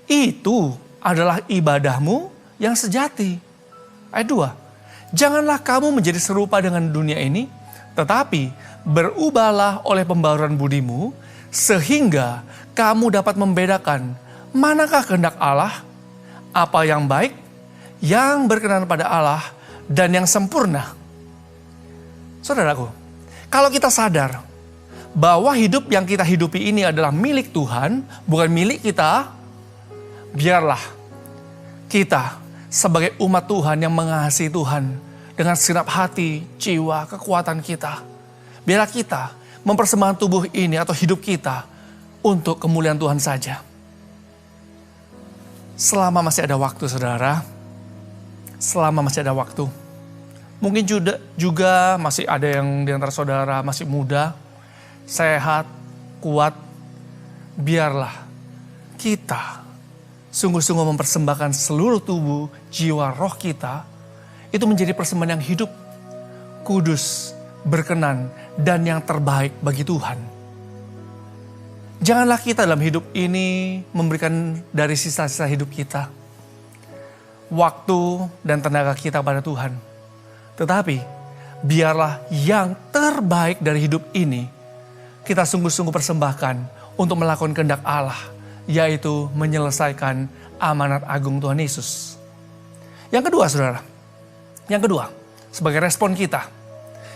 Itu adalah ibadahmu yang sejati. Ayat 2, janganlah kamu menjadi serupa dengan dunia ini, tetapi berubahlah oleh pembaruan budimu, sehingga kamu dapat membedakan manakah kehendak Allah, apa yang baik, yang berkenan pada Allah, dan yang sempurna. Saudaraku, kalau kita sadar bahwa hidup yang kita hidupi ini adalah milik Tuhan, bukan milik kita, biarlah kita sebagai umat Tuhan yang mengasihi Tuhan dengan segenap hati, jiwa, kekuatan kita. Biarlah kita mempersembahkan tubuh ini atau hidup kita untuk kemuliaan Tuhan saja. Selama masih ada waktu, saudara, selama masih ada waktu, mungkin juga masih ada yang di antara saudara masih muda, sehat, kuat, biarlah kita sungguh-sungguh mempersembahkan seluruh tubuh, jiwa, roh kita, itu menjadi persembahan yang hidup, kudus, berkenan, dan yang terbaik bagi Tuhan. Janganlah kita dalam hidup ini memberikan dari sisa-sisa hidup kita waktu dan tenaga kita pada Tuhan. Tetapi biarlah yang terbaik dari hidup ini kita sungguh-sungguh persembahkan untuk melakukan kehendak Allah, yaitu menyelesaikan amanat agung Tuhan Yesus. Yang kedua, saudara, yang kedua sebagai respon kita,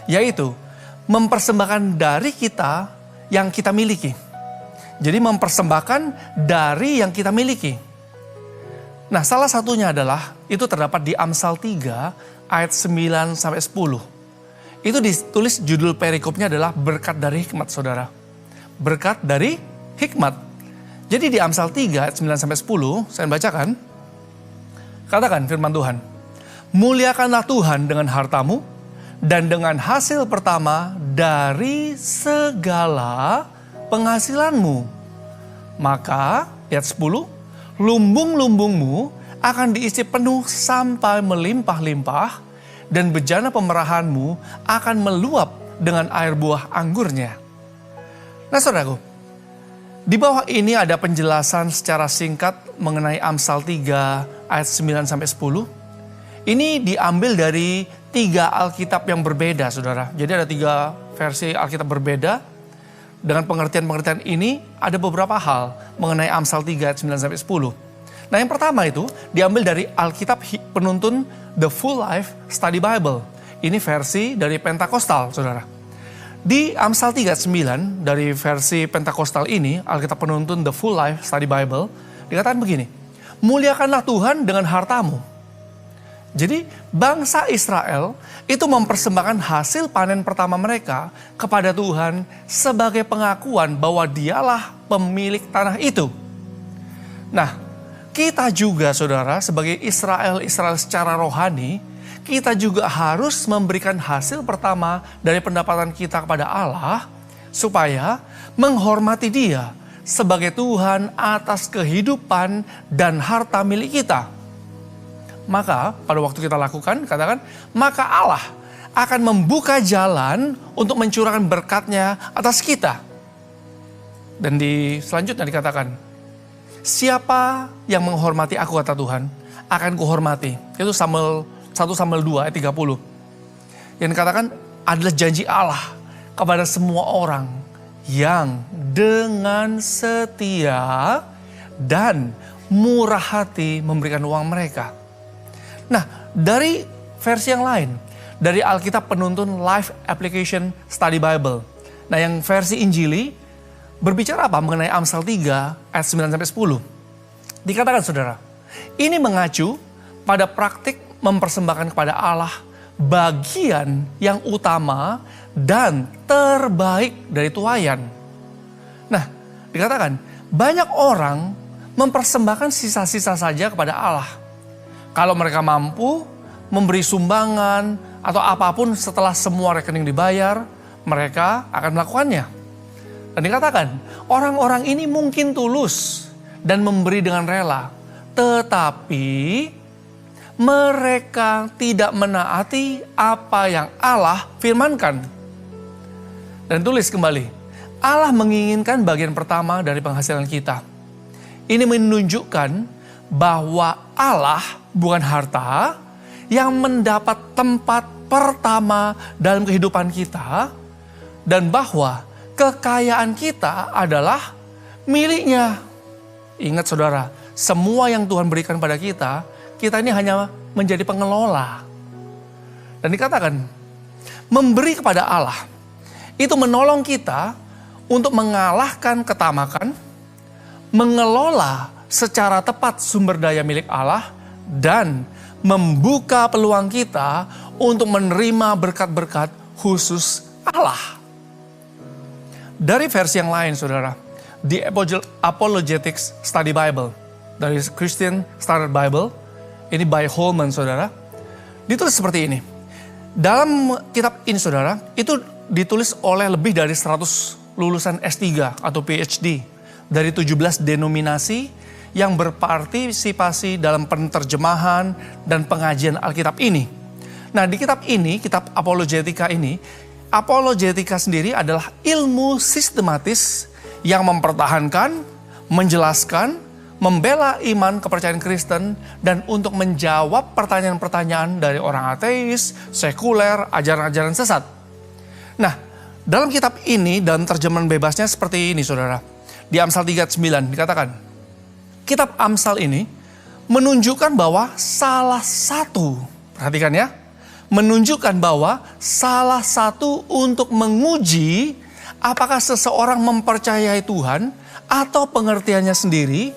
yaitu mempersembahkan dari kita yang kita miliki. Jadi mempersembahkan dari yang kita miliki. Nah, salah satunya adalah itu terdapat di Amsal 3 ayat 9-10. Itu ditulis judul perikopnya adalah berkat dari hikmat, saudara. Berkat dari hikmat. Jadi di Amsal 3 ayat 9-10 saya bacakan. Katakan firman Tuhan. Muliakanlah Tuhan dengan hartamu dan dengan hasil pertama dari segala penghasilanmu. Maka, ayat 10, lumbung-lumbungmu akan diisi penuh sampai melimpah-limpah dan bejana pemerahanmu akan meluap dengan air buah anggurnya. Nah, saudaraku, di bawah ini ada penjelasan secara singkat mengenai Amsal 3 ayat 9-10. Ini diambil dari 3 Alkitab yang berbeda, saudara. Jadi ada 3 versi Alkitab berbeda. Dengan pengertian-pengertian ini ada beberapa hal mengenai Amsal 3 ayat 9-10. Nah, yang pertama itu diambil dari Alkitab Penuntun The Full Life Study Bible. Ini versi dari Pentakostal, saudara. Di Amsal 3 ayat 9 dari versi Pentakostal ini, Alkitab Penuntun The Full Life Study Bible, dikatakan begini, muliakanlah Tuhan dengan hartamu. Jadi bangsa Israel itu mempersembahkan hasil panen pertama mereka kepada Tuhan sebagai pengakuan bahwa dialah pemilik tanah itu. Nah, kita juga, saudara, sebagai Israel secara rohani, kita juga harus memberikan hasil pertama dari pendapatan kita kepada Allah supaya menghormati Dia sebagai Tuhan atas kehidupan dan harta milik kita. Maka pada waktu kita lakukan, katakan, maka Allah akan membuka jalan untuk mencurahkan berkat-Nya atas kita. Dan di selanjutnya dikatakan, siapa yang menghormati aku, kata Tuhan, akan kuhormati. Itu 1 Samuel 2 ayat 30. Yang dikatakan adalah janji Allah kepada semua orang yang dengan setia dan murah hati memberikan uang mereka. Nah, dari versi yang lain, dari Alkitab Penuntun Life Application Study Bible. Nah, yang versi Injili berbicara apa mengenai Amsal 3 ayat 9-10. Dikatakan, saudara, ini mengacu pada praktik mempersembahkan kepada Allah bagian yang utama dan terbaik dari tuayan. Nah, dikatakan banyak orang mempersembahkan sisa-sisa saja kepada Allah. Kalau mereka mampu memberi sumbangan atau apapun setelah semua rekening dibayar, mereka akan melakukannya. Dan dikatakan, orang-orang ini mungkin tulus dan memberi dengan rela. Tetapi mereka tidak menaati apa yang Allah firmankan. Dan tulis kembali, Allah menginginkan bagian pertama dari penghasilan kita. Ini menunjukkan bahwa Allah bukan harta yang mendapat tempat pertama dalam kehidupan kita, dan bahwa kekayaan kita adalah miliknya. Ingat, saudara, semua yang Tuhan berikan pada kita, kita ini hanya menjadi pengelola. Dan dikatakan, memberi kepada Allah itu menolong kita untuk mengalahkan ketamakan, mengelola secara tepat sumber daya milik Allah, dan membuka peluang kita untuk menerima berkat-berkat khusus Allah. Dari versi yang lain, saudara, di Apologetics Study Bible, dari Christian Standard Bible, ini by Holman, saudara, ditulis seperti ini. Dalam kitab ini, saudara, itu ditulis oleh lebih dari 100 lulusan S3 atau PhD dari 17 denominasi yang berpartisipasi dalam penerjemahan dan pengajian Alkitab ini. Nah, di kitab ini, kitab Apologetika ini, apologetika sendiri adalah ilmu sistematis yang mempertahankan, menjelaskan, membela iman kepercayaan Kristen, dan untuk menjawab pertanyaan-pertanyaan dari orang ateis, sekuler, ajaran-ajaran sesat. Nah, dalam kitab ini, dalam terjemahan bebasnya seperti ini, saudara. Di Amsal 3:9 dikatakan, kitab Amsal ini menunjukkan bahwa salah satu, perhatikan ya, menunjukkan bahwa salah satu untuk menguji apakah seseorang mempercayai Tuhan atau pengertiannya sendiri,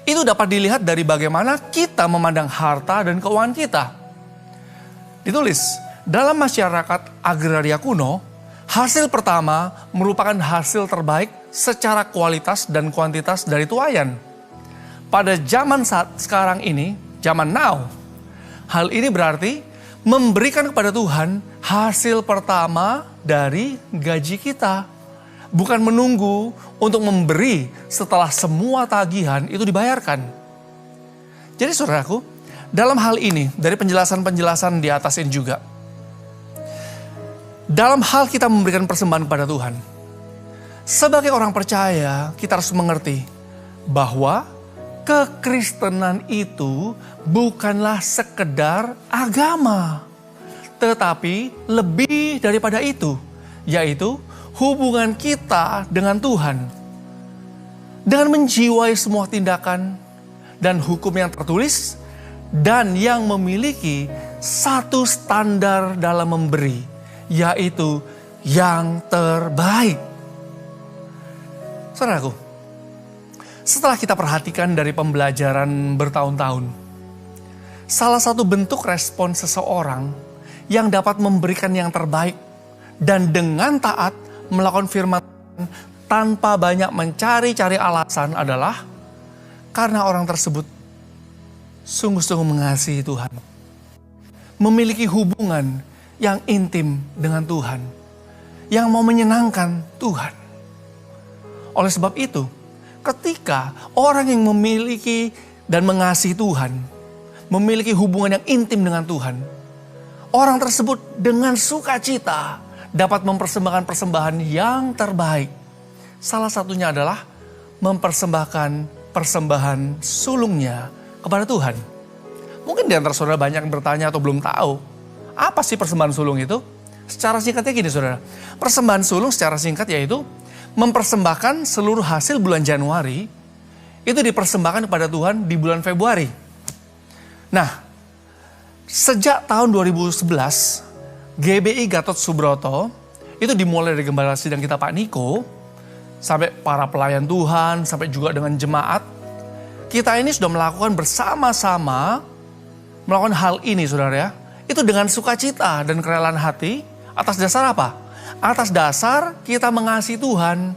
itu dapat dilihat dari bagaimana kita memandang harta dan keuangan kita. Ditulis, dalam masyarakat agraria kuno, hasil pertama merupakan hasil terbaik secara kualitas dan kuantitas dari tuayan. Pada zaman saat sekarang ini, zaman now, hal ini berarti memberikan kepada Tuhan hasil pertama dari gaji kita. Bukan menunggu untuk memberi setelah semua tagihan itu dibayarkan. Jadi saudaraku, dalam hal ini, dari penjelasan-penjelasan di atas ini juga, dalam hal kita memberikan persembahan kepada Tuhan, sebagai orang percaya, kita harus mengerti bahwa kekristenan itu bukanlah sekedar agama, tetapi lebih daripada itu, yaitu hubungan kita dengan Tuhan. Dengan menjiwai semua tindakan dan hukum yang tertulis dan yang memiliki satu standar dalam memberi, yaitu yang terbaik. Saudaraku, setelah kita perhatikan dari pembelajaran bertahun-tahun, salah satu bentuk respon seseorang yang dapat memberikan yang terbaik dan dengan taat melakukan firman tanpa banyak mencari-cari alasan adalah karena orang tersebut sungguh-sungguh mengasihi Tuhan, memiliki hubungan yang intim dengan Tuhan, yang mau menyenangkan Tuhan. Oleh sebab itu, ketika orang yang memiliki dan mengasihi Tuhan, memiliki hubungan yang intim dengan Tuhan, orang tersebut dengan sukacita dapat mempersembahkan persembahan yang terbaik. Salah satunya adalah mempersembahkan persembahan sulungnya kepada Tuhan. Mungkin di antara saudara banyak yang bertanya atau belum tahu, apa sih persembahan sulung itu? Secara singkatnya gini saudara, persembahan sulung secara singkat yaitu mempersembahkan seluruh hasil bulan Januari, itu dipersembahkan kepada Tuhan di bulan Februari. Nah, sejak tahun 2011, GBI Gatot Subroto itu dimulai dari gembala sidang kita Pak Niko, sampai para pelayan Tuhan, sampai juga dengan jemaat. Kita ini sudah melakukan bersama-sama, melakukan hal ini saudara ya. Itu dengan sukacita dan kerelaan hati, atas dasar apa? Atas dasar kita mengasihi Tuhan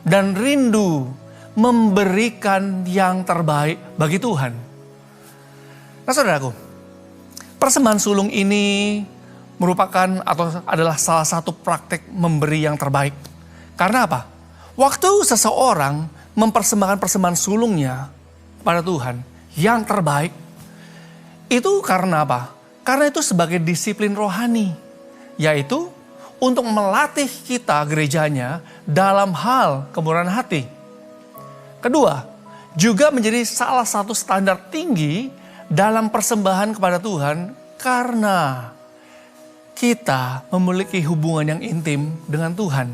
dan rindu memberikan yang terbaik bagi Tuhan. Nah saudaraku, persembahan sulung ini merupakan atau adalah salah satu praktek memberi yang terbaik. Karena apa? Waktu seseorang mempersembahkan persembahan sulungnya kepada Tuhan yang terbaik, itu karena apa? Karena itu sebagai disiplin rohani, yaitu untuk melatih kita gerejanya dalam hal kemurahan hati. Kedua, juga menjadi salah satu standar tinggi dalam persembahan kepada Tuhan karena kita memiliki hubungan yang intim dengan Tuhan.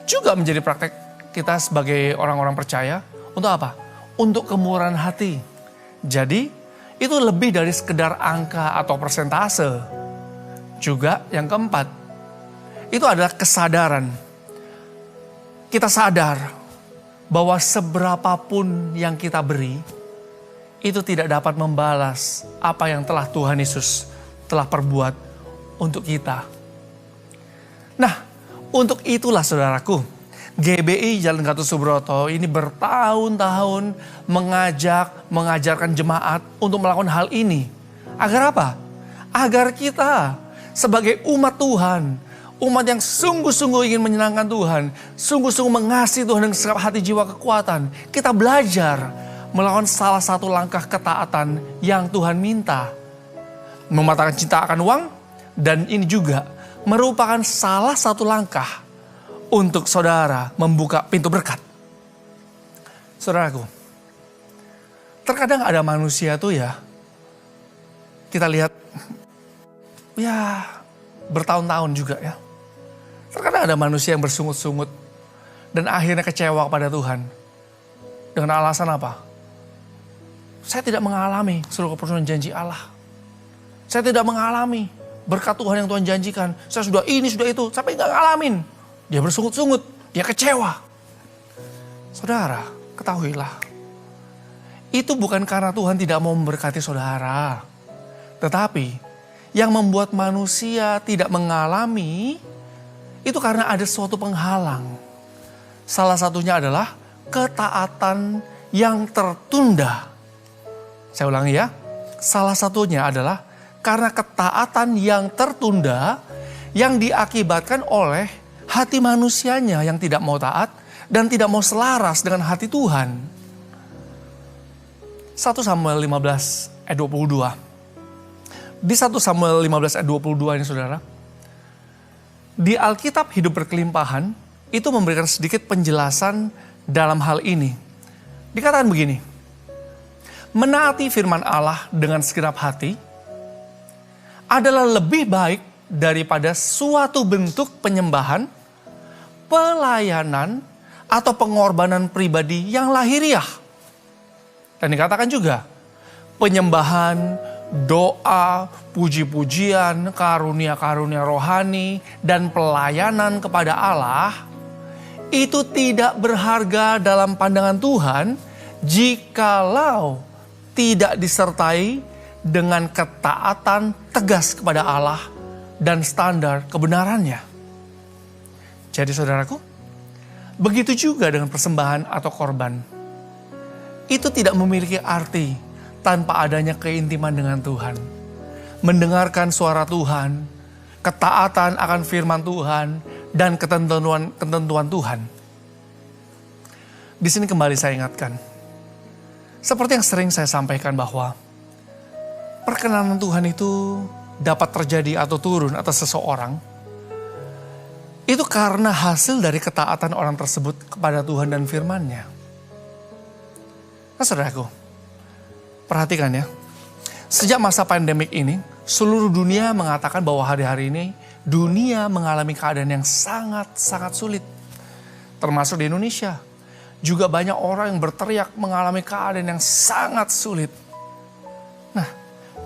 Juga menjadi praktek kita sebagai orang-orang percaya untuk apa? Untuk kemurahan hati. Jadi itu lebih dari sekedar angka atau persentase. Juga yang keempat, itu adalah kesadaran. Kita sadar bahwa seberapapun yang kita beri, itu tidak dapat membalas apa yang telah Tuhan Yesus telah perbuat untuk kita. Nah, untuk itulah saudaraku, GBI Jalan Gatot Subroto ini bertahun-tahun mengajarkan jemaat untuk melakukan hal ini. Agar apa? Agar kita sebagai umat Tuhan, umat yang sungguh-sungguh ingin menyenangkan Tuhan, sungguh-sungguh mengasihi Tuhan dengan segala hati jiwa kekuatan, kita belajar melakukan salah satu langkah ketaatan yang Tuhan minta. Mematahkan cinta akan uang, dan ini juga merupakan salah satu langkah untuk saudara membuka pintu berkat. Saudaraku, terkadang ada manusia tuh ya, kita lihat ya bertahun-tahun juga ya. Terkadang ada manusia yang bersungut-sungut dan akhirnya kecewa kepada Tuhan. Dengan alasan apa? Saya tidak mengalami seluruh kepenuhan janji Allah. Saya tidak mengalami berkat Tuhan yang Tuhan janjikan. Saya sudah ini, sudah itu, sampai nggak ngalamin. Dia bersungut-sungut, dia kecewa. Saudara, ketahuilah. Itu bukan karena Tuhan tidak mau memberkati saudara. Tetapi yang membuat manusia tidak mengalami itu karena ada suatu penghalang. Salah satunya adalah ketaatan yang tertunda. Saya ulangi ya. Salah satunya adalah karena ketaatan yang tertunda yang diakibatkan oleh hati manusianya yang tidak mau taat dan tidak mau selaras dengan hati Tuhan. 1 Samuel 15 ayat 22. Di 1 Samuel 15 ayat 22 ini saudara. Di Alkitab Hidup Berkelimpahan itu memberikan sedikit penjelasan dalam hal ini. Dikatakan begini, menaati firman Allah dengan segenap hati adalah lebih baik daripada suatu bentuk penyembahan, pelayanan, atau pengorbanan pribadi yang lahiriah. Dan dikatakan juga, penyembahan, doa, puji-pujian, karunia-karunia rohani, dan pelayanan kepada Allah itu tidak berharga dalam pandangan Tuhan jikalau tidak disertai dengan ketaatan tegas kepada Allah dan standar kebenarannya. Jadi saudaraku, begitu juga dengan persembahan atau korban. Itu tidak memiliki arti tanpa adanya keintiman dengan Tuhan. Mendengarkan suara Tuhan, ketaatan akan firman Tuhan, dan ketentuan Tuhan. Di sini kembali saya ingatkan, seperti yang sering saya sampaikan bahwa perkenanan Tuhan itu dapat terjadi atau turun atas seseorang, itu karena hasil dari ketaatan orang tersebut kepada Tuhan dan firman-Nya. Nah saudaraku, perhatikan ya, sejak masa pandemik ini, seluruh dunia mengatakan bahwa hari-hari ini dunia mengalami keadaan yang sangat-sangat sulit. Termasuk di Indonesia. Juga banyak orang yang berteriak mengalami keadaan yang sangat sulit. Nah,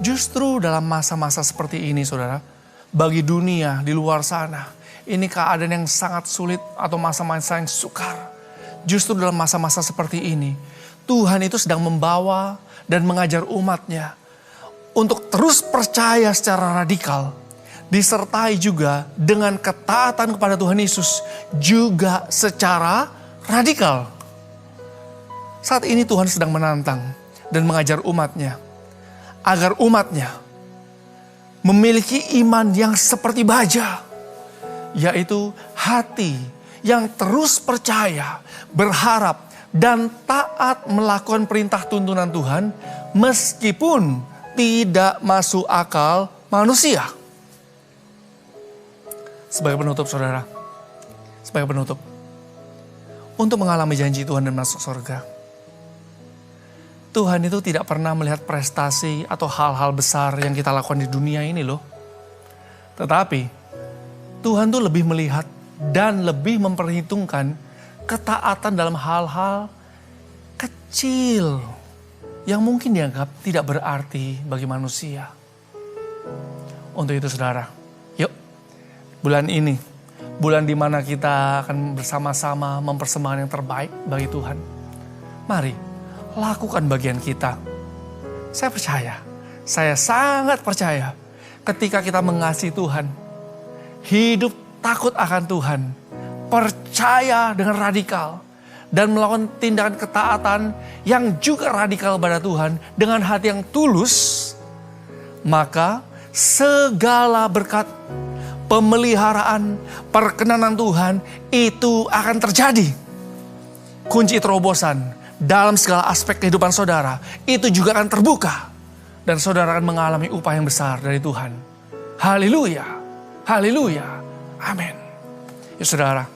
justru dalam masa-masa seperti ini saudara, bagi dunia di luar sana, ini keadaan yang sangat sulit atau masa-masa yang sukar. Justru dalam masa-masa seperti ini, Tuhan itu sedang membawa dan mengajar umatnya untuk terus percaya secara radikal, disertai juga dengan ketaatan kepada Tuhan Yesus juga secara radikal. Saat ini Tuhan sedang menantang dan mengajar umatnya agar umatnya memiliki iman yang seperti baja, yaitu hati yang terus percaya, berharap, dan taat melakukan perintah tuntunan Tuhan meskipun tidak masuk akal manusia. Sebagai penutup saudara, sebagai penutup, untuk mengalami janji Tuhan dan masuk surga, Tuhan itu tidak pernah melihat prestasi atau hal-hal besar yang kita lakukan di dunia ini loh. Tetapi Tuhan tuh lebih melihat dan lebih memperhitungkan ketaatan dalam hal-hal kecil yang mungkin dianggap tidak berarti bagi manusia. Untuk itu saudara, yuk bulan ini, bulan di mana kita akan bersama-sama mempersembahkan yang terbaik bagi Tuhan. Mari lakukan bagian kita. Saya percaya, saya sangat percaya ketika kita mengasihi Tuhan, hidup takut akan Tuhan, percaya dengan radikal, dan melakukan tindakan ketaatan yang juga radikal pada Tuhan dengan hati yang tulus, maka segala berkat, pemeliharaan, perkenanan Tuhan itu akan terjadi. Kunci terobosan dalam segala aspek kehidupan saudara itu juga akan terbuka. Dan saudara akan mengalami upah yang besar dari Tuhan. Haleluya, haleluya, amin. Ya saudara,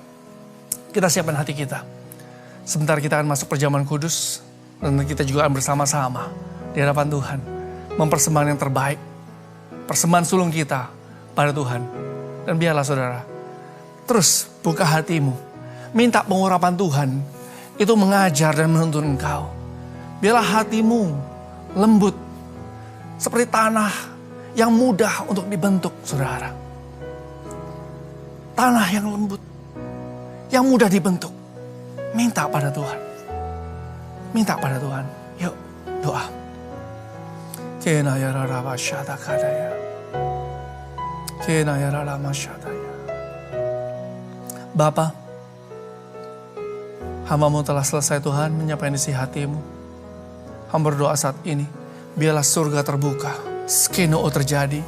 kita siapkan hati kita. Sebentar kita akan masuk perjamuan kudus. Dan kita juga akan bersama-sama di hadapan Tuhan. Mempersembahkan yang terbaik. Persembahan sulung kita pada Tuhan. Dan biarlah saudara, terus buka hatimu. Minta pengurapan Tuhan itu mengajar dan menuntun engkau. Biarlah hatimu lembut seperti tanah yang mudah untuk dibentuk, saudara. Tanah yang lembut, yang mudah dibentuk. Minta pada Tuhan. Minta pada Tuhan. Yuk, doa. Kena ya rara syada kadaya. Kena ya rara masyadaya. Bapa, hamba-Mu telah selesai Tuhan menyampaikan isi hatimu. Hamba berdoa saat ini, biarlah surga terbuka, skenoo terjadi.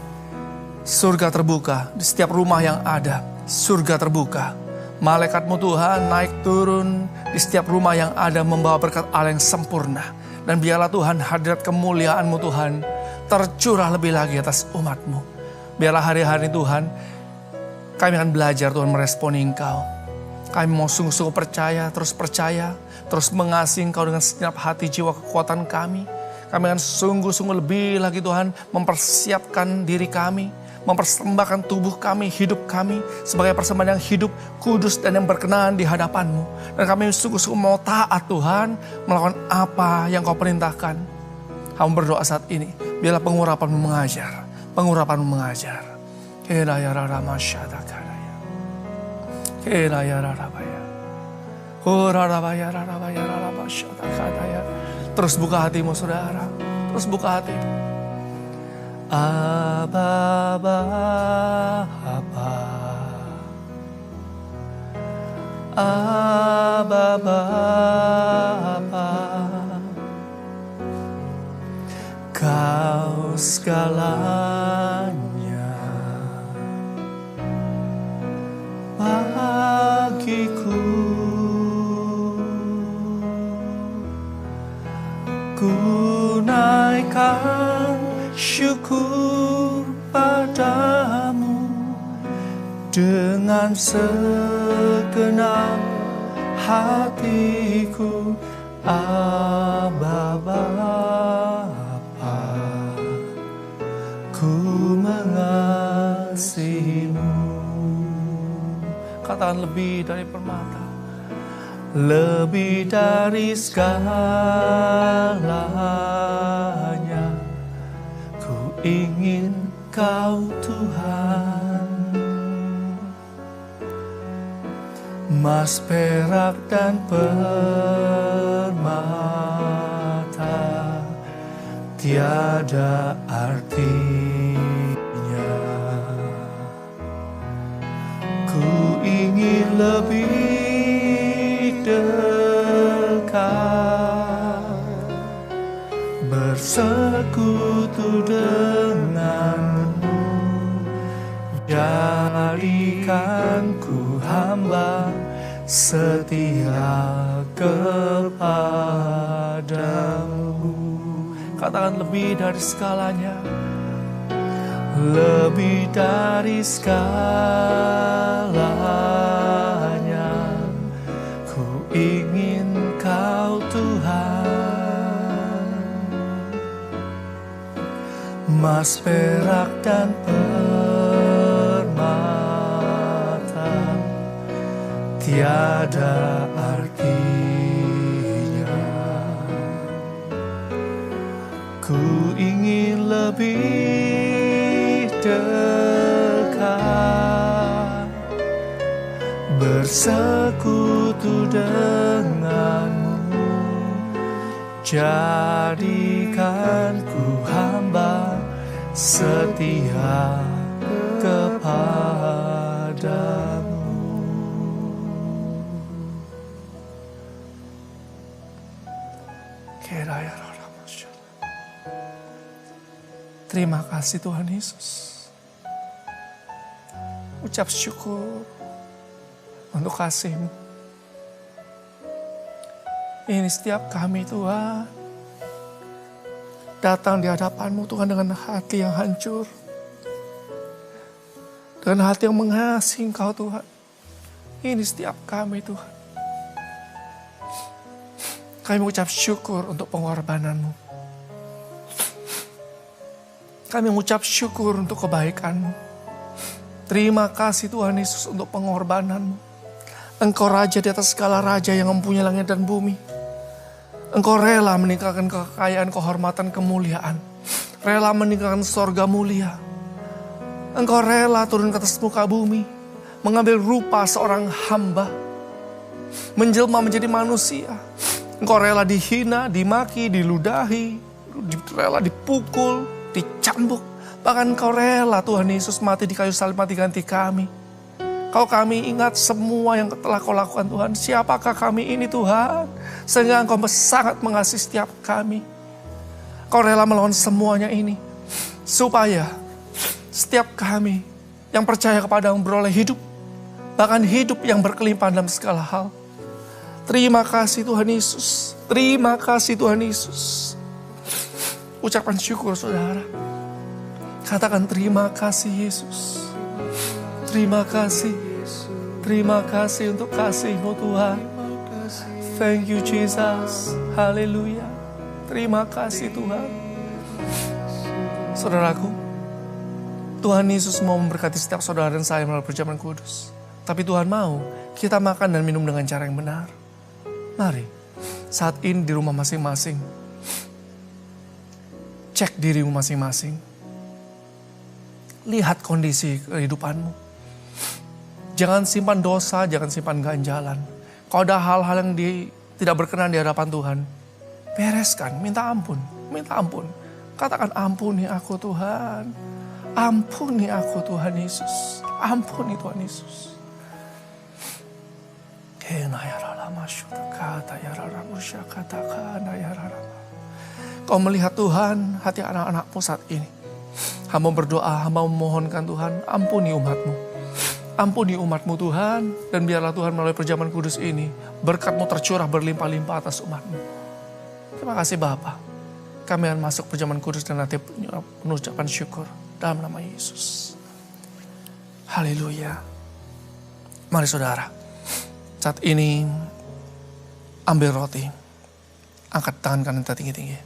Surga terbuka di setiap rumah yang ada, surga terbuka. Malaikat-Mu Tuhan naik turun di setiap rumah yang ada membawa berkat Allah yang sempurna. Dan biarlah Tuhan hadirat kemuliaan-Mu Tuhan tercurah lebih lagi atas umat-Mu. Biarlah hari-hari Tuhan kami akan belajar Tuhan meresponi Engkau. Kami mau sungguh-sungguh percaya, terus mengasihi Engkau dengan segenap hati, jiwa, kekuatan kami. Kami akan sungguh-sungguh lebih lagi Tuhan mempersiapkan diri kami, mempersembahkan tubuh kami, hidup kami sebagai persembahan yang hidup, kudus dan yang berkenan di hadapan-Mu. Dan kami sungguh-sungguh mau taat Tuhan, melakukan apa yang Kau perintahkan. Hamba berdoa saat ini, biarlah pengurapan-Mu mengajar, pengurapan-Mu mengajar. Kedaya rara masyadakadaya. Kedaya rara baya. Rarabaya rarabaya rarabasyadakadaya. Terus buka hatimu saudara, terus buka hati. Aba, aba, aba. Aba, aba, aba. Kau segalanya bagiku. Ku naikkan syukur padamu dengan segenap hatiku. Aba, Bapa, ku mengasihimu. Katakan lebih dari permata, lebih dari segalanya. Ku ingin Kau Tuhan, emas, perak dan permata tiada artinya. Ku ingin lebih dekat, bersekutu denganmu. Jadikan ku hamba setia kepadamu. Katakan lebih dari segalanya, lebih dari segalanya. Ku ingin Kau Tuhan, emas, perak dan permata tiada artinya. dekat, bersekutu denganmu. Jadikan ku hamba setia kepadamu. Terima kasih Tuhan Yesus. Ucap syukur untuk kasih-Mu. Ini setiap kami Tuhan datang di hadapan-Mu Tuhan dengan hati yang hancur. Dengan hati yang mengasihi Engkau Tuhan. Ini setiap kami Tuhan. Kami mengucap syukur untuk pengorbanan-Mu. Kami mengucap syukur untuk kebaikan-Mu. Terima kasih Tuhan Yesus untuk pengorbanan-Mu. Engkau Raja di atas segala raja yang mempunyai langit dan bumi. Engkau rela meninggalkan kekayaan, kehormatan, kemuliaan. Rela meninggalkan sorga mulia. Engkau rela turun ke atas muka bumi. Mengambil rupa seorang hamba. Menjelma menjadi manusia. Engkau rela dihina, dimaki, diludahi. Rela dipukul, dicambuk. Bahkan Engkau rela Tuhan Yesus mati di kayu salib, mati ganti kami. Kami ingat semua yang telah Kau lakukan Tuhan. Siapakah kami ini Tuhan? Sehingga Engkau sangat mengasihi setiap kami. Kau rela melawan semuanya ini. Supaya setiap kami yang percaya kepada-Mu beroleh hidup. Bahkan hidup yang berkelimpahan dalam segala hal. Terima kasih Tuhan Yesus. Terima kasih Tuhan Yesus. Ucapan syukur saudara. Katakan terima kasih Yesus. Terima kasih. Terima kasih untuk kasih-Mu Tuhan. Thank you Jesus. Haleluya. Terima kasih Tuhan. Saudaraku, Tuhan Yesus mau memberkati setiap saudara dan saya melalui perjamuan kudus. Tapi Tuhan mau kita makan dan minum dengan cara yang benar. Mari, saat ini di rumah masing-masing, cek dirimu masing-masing. Lihat kondisi kehidupanmu. Jangan simpan dosa, jangan simpan ganjalan. Kalau ada hal-hal yang tidak berkenan di hadapan Tuhan, bereskan, minta ampun, minta ampun. Katakan ampuni aku Tuhan. Ampuni aku Tuhan Yesus. Ampuni Tuhan Yesus. Kau melihat Tuhan hati anak-anakmu saat ini. Hamba berdoa, hamba memohonkan Tuhan, ampuni umatmu. Ampuni umatmu Tuhan, dan biarlah Tuhan melalui perjamuan kudus ini, berkat-Mu tercurah berlimpah-limpah atas umatmu. Terima kasih Bapa. Kami akan masuk perjamuan kudus dan nanti mengucapkan syukur dalam nama Yesus. Haleluya. Mari saudara, saat ini ambil roti, angkat tangan kanan kita tinggi-tinggi.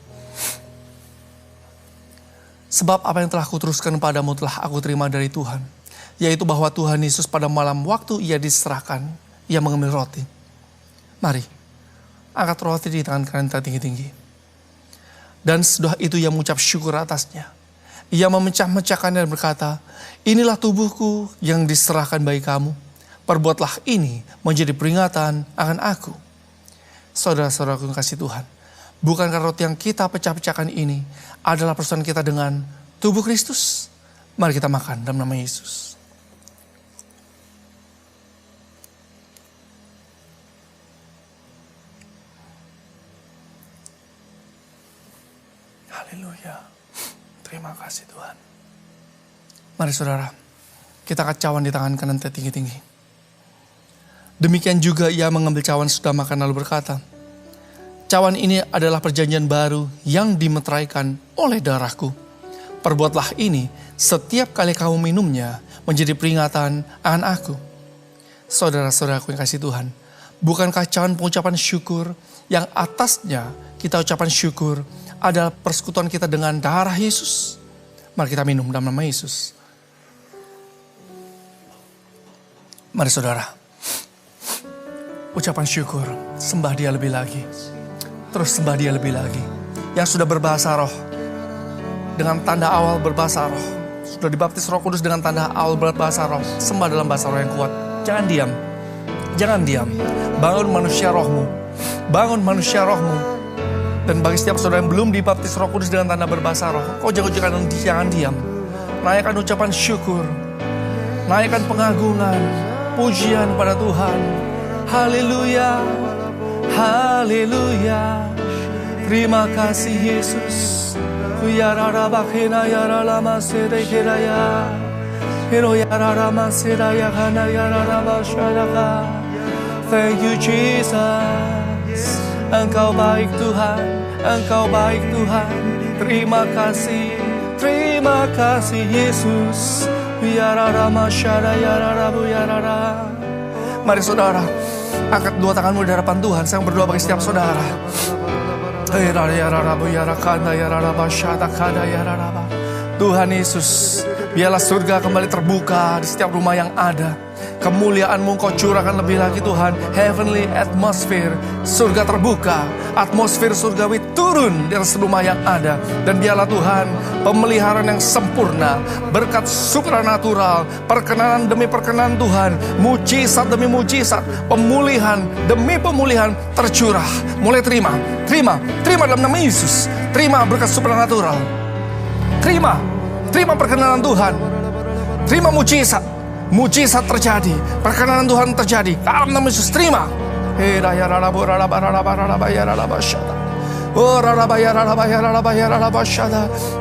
Sebab apa yang telah kuteruskan padamu telah aku terima dari Tuhan, yaitu bahwa Tuhan Yesus pada malam waktu ia diserahkan, ia mengambil roti. Mari, angkat roti di tangan kanan kita tinggi-tinggi. Dan sesudah itu ia mengucap syukur atasnya. Ia memecah-mecahkannya dan berkata, inilah tubuhku yang diserahkan bagi kamu. Perbuatlah ini menjadi peringatan akan aku. Saudara-saudaraku yang kasih Tuhan, bukankah roti yang kita pecah-pecahkan ini adalah persekutuan kita dengan tubuh Kristus? Mari kita makan dalam nama Yesus. Haleluya. Terima kasih Tuhan. Mari saudara, kita angkat cawan di tangan kanan kita tinggi-tinggi. Demikian juga ia mengambil cawan sudah makan lalu berkata, cawan ini adalah perjanjian baru yang dimeteraikan oleh darahku. Perbuatlah ini setiap kali kamu minumnya menjadi peringatan akan aku. Saudara-saudaraku yang kasih Tuhan, bukankah cawan pengucapan syukur yang atasnya kita ucapan syukur adalah persekutuan kita dengan darah Yesus? Mari kita minum dalam nama Yesus. Mari saudara, ucapan syukur, sembah Dia lebih lagi. Terus sembah Dia lebih lagi. Yang sudah berbahasa roh, dengan tanda awal berbahasa roh, sudah dibaptis Roh Kudus dengan tanda awal berbahasa roh, sembah dalam bahasa roh yang kuat. Jangan diam. Jangan diam. Bangun manusia rohmu. Bangun manusia rohmu. Dan bagi setiap saudara yang belum dibaptis Roh Kudus dengan tanda berbahasa roh, kau jangan diam. Naikkan ucapan syukur. Naikkan pengagungan, pujian pada Tuhan. Haleluya. Haleluya. Terima kasih Yesus. Thank you Jesus. Engkau baik Tuhan. Engkau baik Tuhan. Terima kasih Yesus. Mari saudara, angkat dua tanganmu di hadapan Tuhan. Saya berdoa bagi setiap saudara. Tuhan Yesus, biarlah surga kembali terbuka di setiap rumah yang ada. Kemuliaan-Mu Kau curahkan lebih lagi Tuhan. Heavenly atmosphere, surga terbuka, atmosfer surgawi turun di atas rumah yang ada. Dan biarlah Tuhan, pemeliharaan yang sempurna, berkat supranatural, perkenanan demi perkenanan Tuhan, mujizat demi mujizat, pemulihan demi pemulihan tercurah. Mulai terima dalam nama Yesus. Terima berkat supranatural. Terima perkenanan Tuhan. Terima mujizat terjadi, perkenanan Tuhan terjadi dalam nama Yesus. Terima.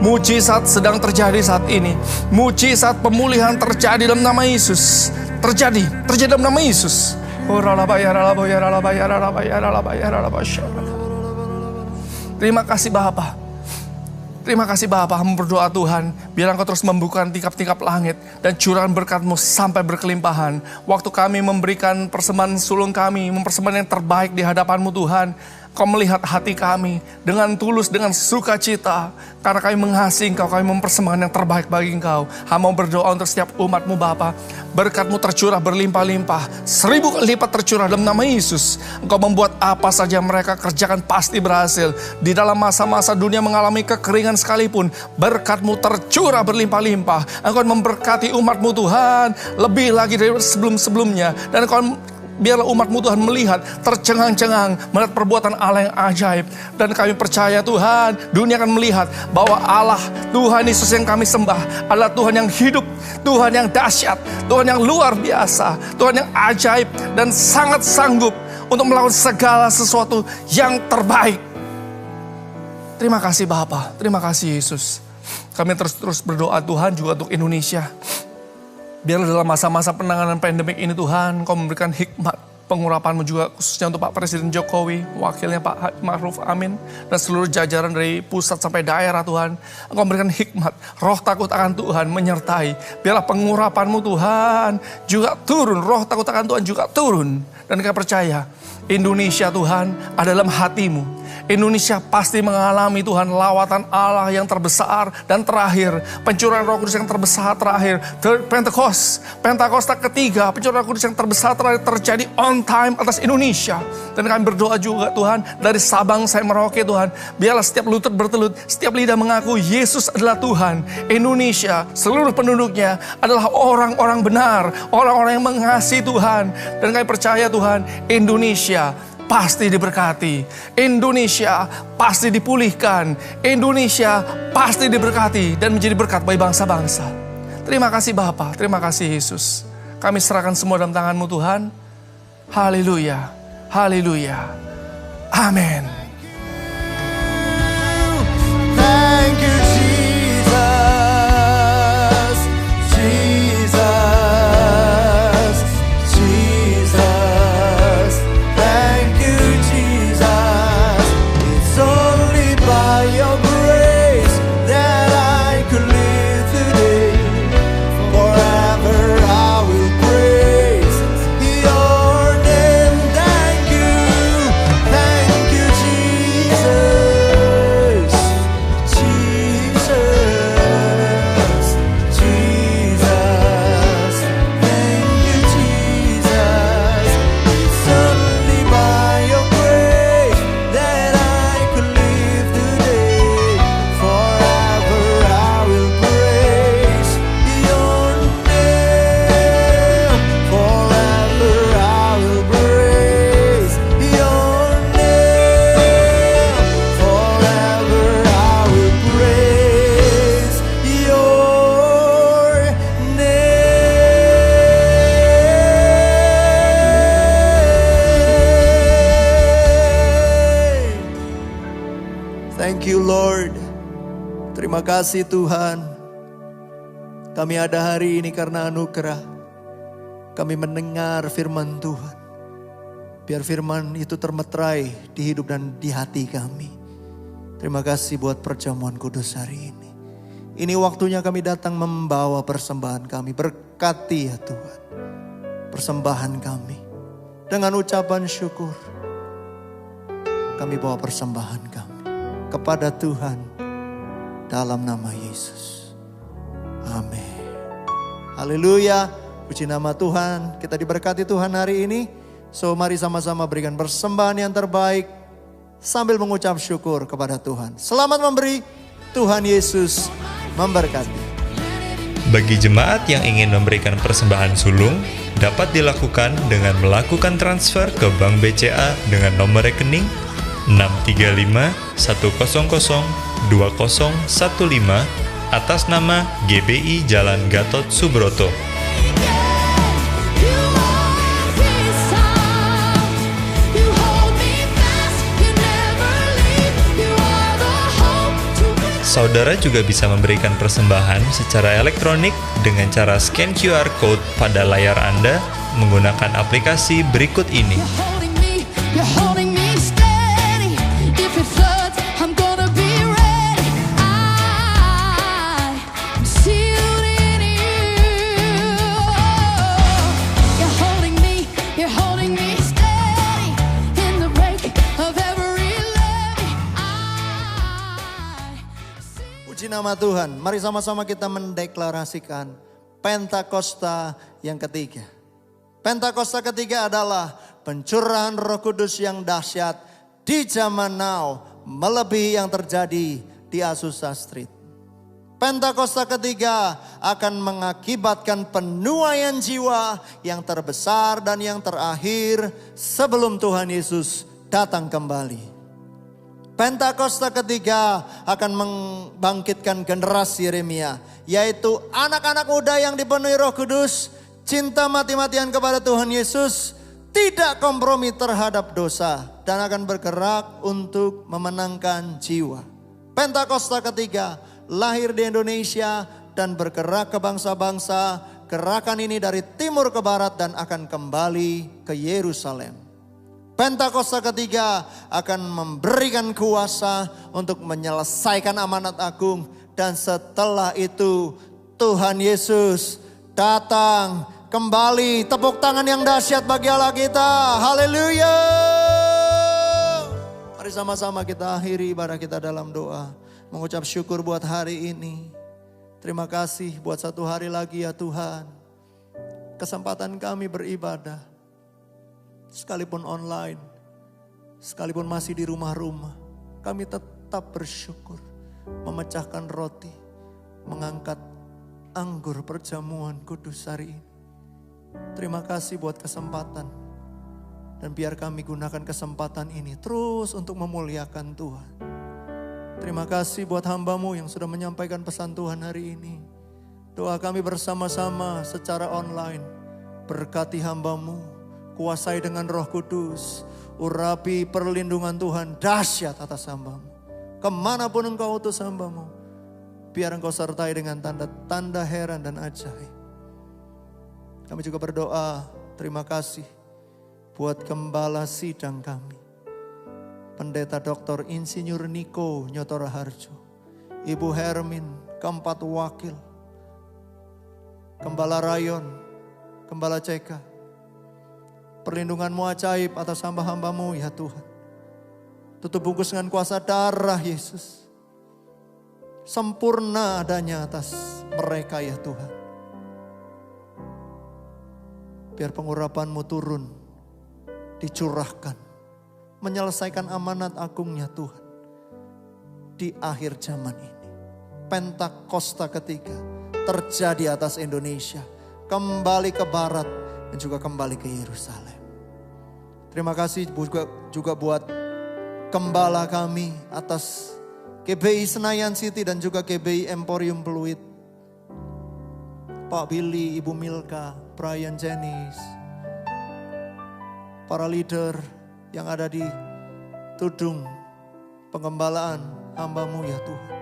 Mujizat sedang terjadi saat ini. Mujizat pemulihan terjadi dalam nama Yesus. Terjadi dalam nama Yesus. Terima kasih Bapa. Terima kasih Bapa, hamba berdoa Tuhan, biar Engkau terus membuka tingkap-tingkap langit dan curahkan berkat-Mu sampai berkelimpahan. Waktu kami memberikan persembahan sulung kami, mempersembahkan yang terbaik di hadapan-Mu Tuhan, Kau melihat hati kami dengan tulus, dengan sukacita. Karena kami mengasihi Engkau, kami mempersembahkan yang terbaik bagi Engkau. Hamba berdoa untuk setiap umat-Mu Bapa, berkat-Mu tercurah berlimpah-limpah, 1000 kali lipat tercurah dalam nama Yesus. Engkau membuat apa saja mereka kerjakan pasti berhasil. Di dalam masa-masa dunia mengalami kekeringan sekalipun, berkat-Mu tercurah berlimpah-limpah. Engkau memberkati umat-Mu Tuhan lebih lagi dari sebelum-sebelumnya. Dan Engkau biarlah umat-Mu Tuhan melihat, tercengang-cengang, melihat perbuatan Allah yang ajaib. Dan kami percaya Tuhan, dunia akan melihat bahwa Allah, Tuhan Yesus yang kami sembah, adalah Tuhan yang hidup, Tuhan yang dahsyat, Tuhan yang luar biasa, Tuhan yang ajaib, dan sangat sanggup untuk melakukan segala sesuatu yang terbaik. Terima kasih Bapa, terima kasih Yesus. Kami terus berdoa Tuhan juga untuk Indonesia. Biarlah dalam masa-masa penanganan pandemik ini Tuhan, Kau memberikan hikmat pengurapan-Mu juga khususnya untuk Pak Presiden Jokowi, wakilnya Pak Ma'ruf Amin, dan seluruh jajaran dari pusat sampai daerah Tuhan. Engkau memberikan hikmat, roh takut akan Tuhan menyertai. Biarlah pengurapan-Mu Tuhan juga turun, roh takut akan Tuhan juga turun. Dan kami percaya Indonesia Tuhan ada dalam hati-Mu. Indonesia pasti mengalami Tuhan lawatan Allah yang terbesar dan terakhir. Pencurahan Roh Kudus yang terbesar terakhir. Pentakosta ketiga, pencurahan Roh Kudus yang terbesar terakhir terjadi on time atas Indonesia. Dan kami berdoa juga Tuhan, dari Sabang sampai Merauke Tuhan, biarlah setiap lutut bertelut, setiap lidah mengaku Yesus adalah Tuhan. Indonesia, seluruh penduduknya adalah orang-orang benar, orang-orang yang mengasihi Tuhan. Dan kami percaya Tuhan, Indonesia pasti diberkati. Indonesia pasti dipulihkan. Indonesia pasti diberkati dan menjadi berkat bagi bangsa-bangsa. Terima kasih Bapa, terima kasih Yesus. Kami serahkan semua dalam tangan-Mu Tuhan. Haleluya, haleluya, amin.
Thank you Jesus, Jesus, Jesus. Thank you Jesus. It's only by your grace that I could live today. Forever I will praise your name. Thank you Jesus. Terima kasih Tuhan. Kami ada hari ini karena anugerah. Kami mendengar firman Tuhan. Biar firman itu termeterai di hidup dan di hati kami. Terima kasih buat perjamuan kudus hari ini. Ini waktunya kami datang membawa persembahan kami. Berkati ya Tuhan persembahan kami. Dengan ucapan syukur kami bawa persembahan kami kepada Tuhan. Dalam nama Yesus. Amin. Haleluya. Puji nama Tuhan. Kita diberkati Tuhan hari ini. So mari sama-sama berikan persembahan yang terbaik. Sambil mengucap syukur kepada Tuhan. Selamat memberi. Tuhan Yesus memberkati.
Bagi jemaat yang ingin memberikan persembahan sulung, dapat dilakukan dengan melakukan transfer ke Bank BCA dengan nomor rekening 635-100-2015 atas nama GBI Jalan Gatot Subroto. Saudara juga bisa memberikan persembahan secara elektronik dengan cara scan QR Code pada layar Anda menggunakan aplikasi berikut ini.
Nama Tuhan, mari sama-sama kita mendeklarasikan Pentakosta yang ketiga. Pentakosta ketiga adalah pencurahan Roh Kudus yang dahsyat di zaman now, melebihi yang terjadi di Azusa Street. Pentakosta ketiga akan mengakibatkan penuaian jiwa yang terbesar dan yang terakhir sebelum Tuhan Yesus datang kembali. Pentakosta ketiga akan membangkitkan generasi Yeremia, yaitu anak-anak muda yang dipenuhi Roh Kudus, cinta mati-matian kepada Tuhan Yesus, tidak kompromi terhadap dosa, dan akan bergerak untuk memenangkan jiwa. Pentakosta ketiga lahir di Indonesia dan bergerak ke bangsa-bangsa. Gerakan ini dari timur ke barat dan akan kembali ke Yerusalem. Pentakosta ketiga akan memberikan kuasa untuk menyelesaikan amanat agung. Dan setelah itu Tuhan Yesus datang kembali. Tepuk tangan yang dahsyat bagi Allah kita. Haleluya. Mari sama-sama kita akhiri ibadah kita dalam doa. Mengucap syukur buat hari ini. Terima kasih buat satu hari lagi ya Tuhan. Kesempatan kami beribadah. Sekalipun online, sekalipun masih di rumah-rumah, kami tetap bersyukur, memecahkan roti, mengangkat anggur perjamuan kudus hari ini. Terima kasih buat kesempatan, dan biar kami gunakan kesempatan ini terus untuk memuliakan Tuhan. Terima kasih buat hamba-Mu yang sudah menyampaikan pesan Tuhan hari ini. Doa kami bersama-sama secara online, berkati hamba-Mu. Kuasai dengan Roh Kudus. Urapi perlindungan Tuhan dahsyat atas hamba-Mu. Kemanapun Engkau utus hamba-Mu, biar Engkau sertai dengan tanda-tanda heran dan ajaib. Kami juga berdoa, terima kasih buat gembala sidang kami. Pendeta Dr. Insinyur Niko Nyotora Harjo. Ibu Hermin, keempat wakil. Gembala Rayon, Gembala CK. Perlindungan-Mu ajaib atas hamba-hamba-Mu ya Tuhan. Tutup bungkus dengan kuasa darah Yesus. Sempurna adanya atas mereka ya Tuhan. Biar pengurapan-Mu turun, dicurahkan. Menyelesaikan amanat agungnya Tuhan. Di akhir zaman ini. Pentakosta ketiga terjadi atas Indonesia. Kembali ke barat dan juga kembali ke Yerusalem. Terima kasih juga buat gembala kami atas GBI Senayan City dan juga GBI Emporium Pluit. Pak Billy, Ibu Milka, Brian Janice, para leader yang ada di tudung penggembalaan hamba-Mu ya Tuhan.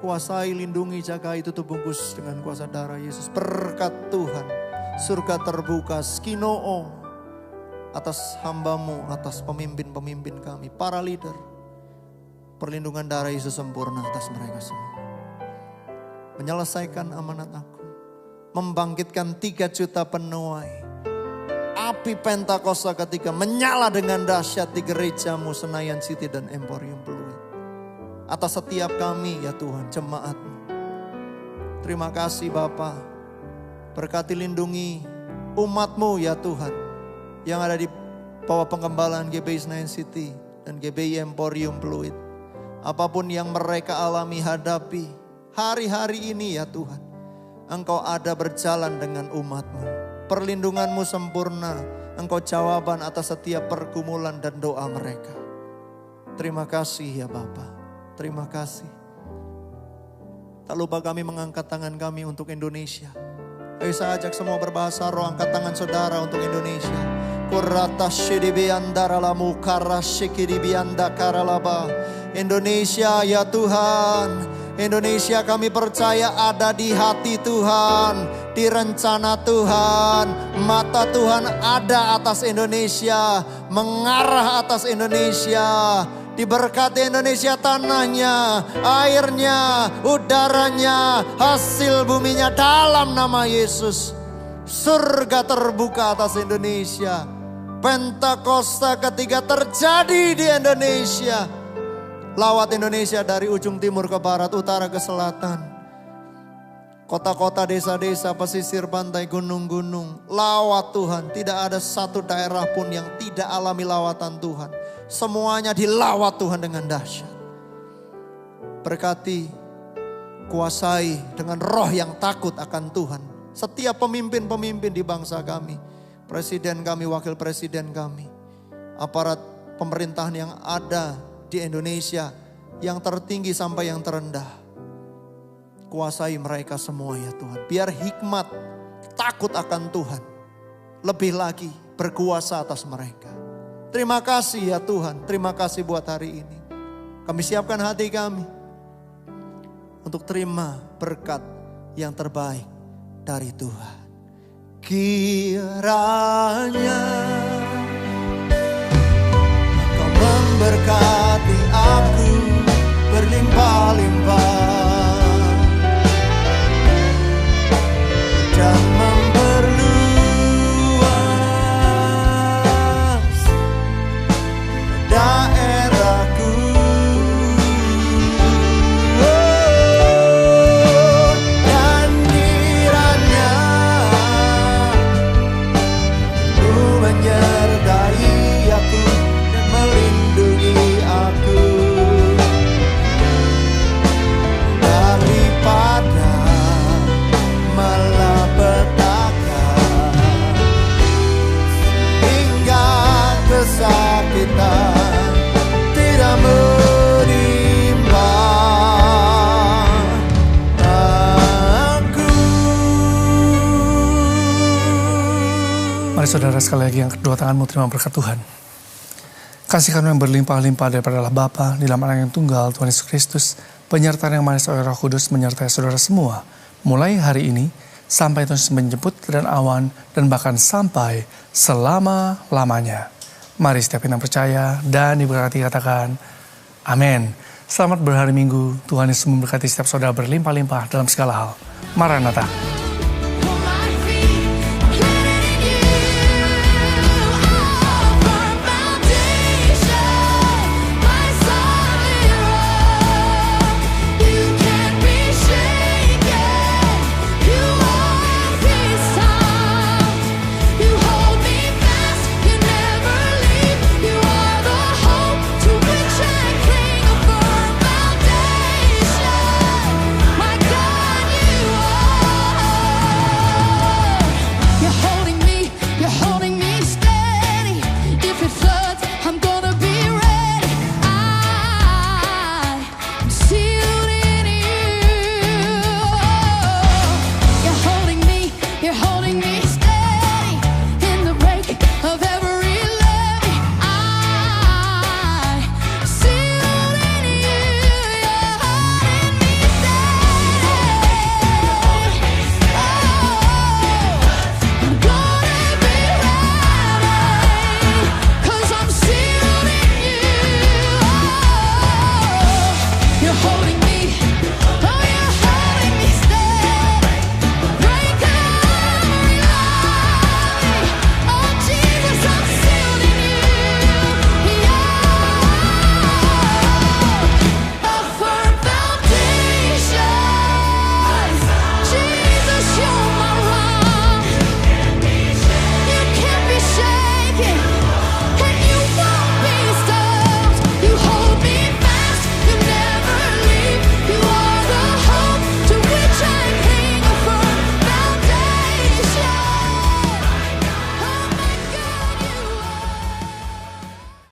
Kuasai, lindungi, jagai, tutup bungkus dengan kuasa darah Yesus. Berkat Tuhan, surga terbuka, skinoo atas hambamu, atas pemimpin-pemimpin kami, para leader. Perlindungan darah Yesus sempurna atas mereka semua. Menyelesaikan amanat aku. Membangkitkan 3 juta penuai. Api Pentakosta ketika menyala dengan dahsyat di gerejamu Senayan City dan Emporium Pluit. Atas setiap kami ya Tuhan, jemaat-Mu. Terima kasih Bapa. Berkati, lindungi umat-Mu ya Tuhan. Yang ada di bawah pengembalaan GBI Senayan City dan GBI Emporium Pluit. Apapun yang mereka alami, hadapi hari-hari ini ya Tuhan. Engkau ada berjalan dengan umat-Mu. Perlindungan-Mu sempurna. Engkau jawaban atas setiap pergumulan dan doa mereka. Terima kasih ya Bapa. Terima kasih. Tak lupa kami mengangkat tangan kami untuk Indonesia. Ayo saya ajak semua berbahasa roh, angkat tangan saudara untuk Indonesia. Kurata shidibiandara lamu karashikidibianda karalaba. Indonesia ya Tuhan. Indonesia kami percaya ada di hati Tuhan, di rencana Tuhan. Mata Tuhan ada atas Indonesia, mengarah atas Indonesia. Diberkati Indonesia tanahnya, airnya, udaranya, hasil buminya dalam nama Yesus. Surga terbuka atas Indonesia. Pentakosta ketiga terjadi di Indonesia. Lawat Indonesia dari ujung timur ke barat, utara ke selatan. Kota-kota, desa-desa, pesisir pantai, gunung-gunung. Lawat Tuhan, tidak ada satu daerah pun yang tidak alami lawatan Tuhan. Semuanya dilawat Tuhan dengan dahsyat. Berkati, kuasai dengan roh yang takut akan Tuhan. Setiap pemimpin-pemimpin di bangsa kami. Presiden kami, wakil presiden kami. Aparat pemerintahan yang ada di Indonesia, yang tertinggi sampai yang terendah. Kuasai mereka semua ya Tuhan. Biar hikmat, takut akan Tuhan lebih lagi berkuasa atas mereka. Terima kasih ya Tuhan. Terima kasih buat hari ini. Kami siapkan hati kami untuk terima berkat yang terbaik dari Tuhan. Kiranya Kau memberkati aku berlimpah-limpah dan memperluas daerahku. Dan kiranya Ku menyertai aku dan melindungi aku daripada malapetaka hingga kesakitan tidak menimpa aku.
Mari saudara sekali lagi yang kedua tanganmu terima berkat Tuhan. Kasih karunia yang berlimpah-limpah daripada Allah Bapa di dalam Anak yang tunggal Tuhan Yesus Kristus, penyertaan yang manis oleh Roh Kudus menyertai saudara semua, mulai hari ini sampai Tuhan menjemput dan awan dan bahkan sampai selama-lamanya. Mari setiap yang percaya dan diberkati katakan amin. Selamat berhari Minggu, Tuhan Yesus memberkati setiap saudara berlimpah-limpah dalam segala hal. Maranatha.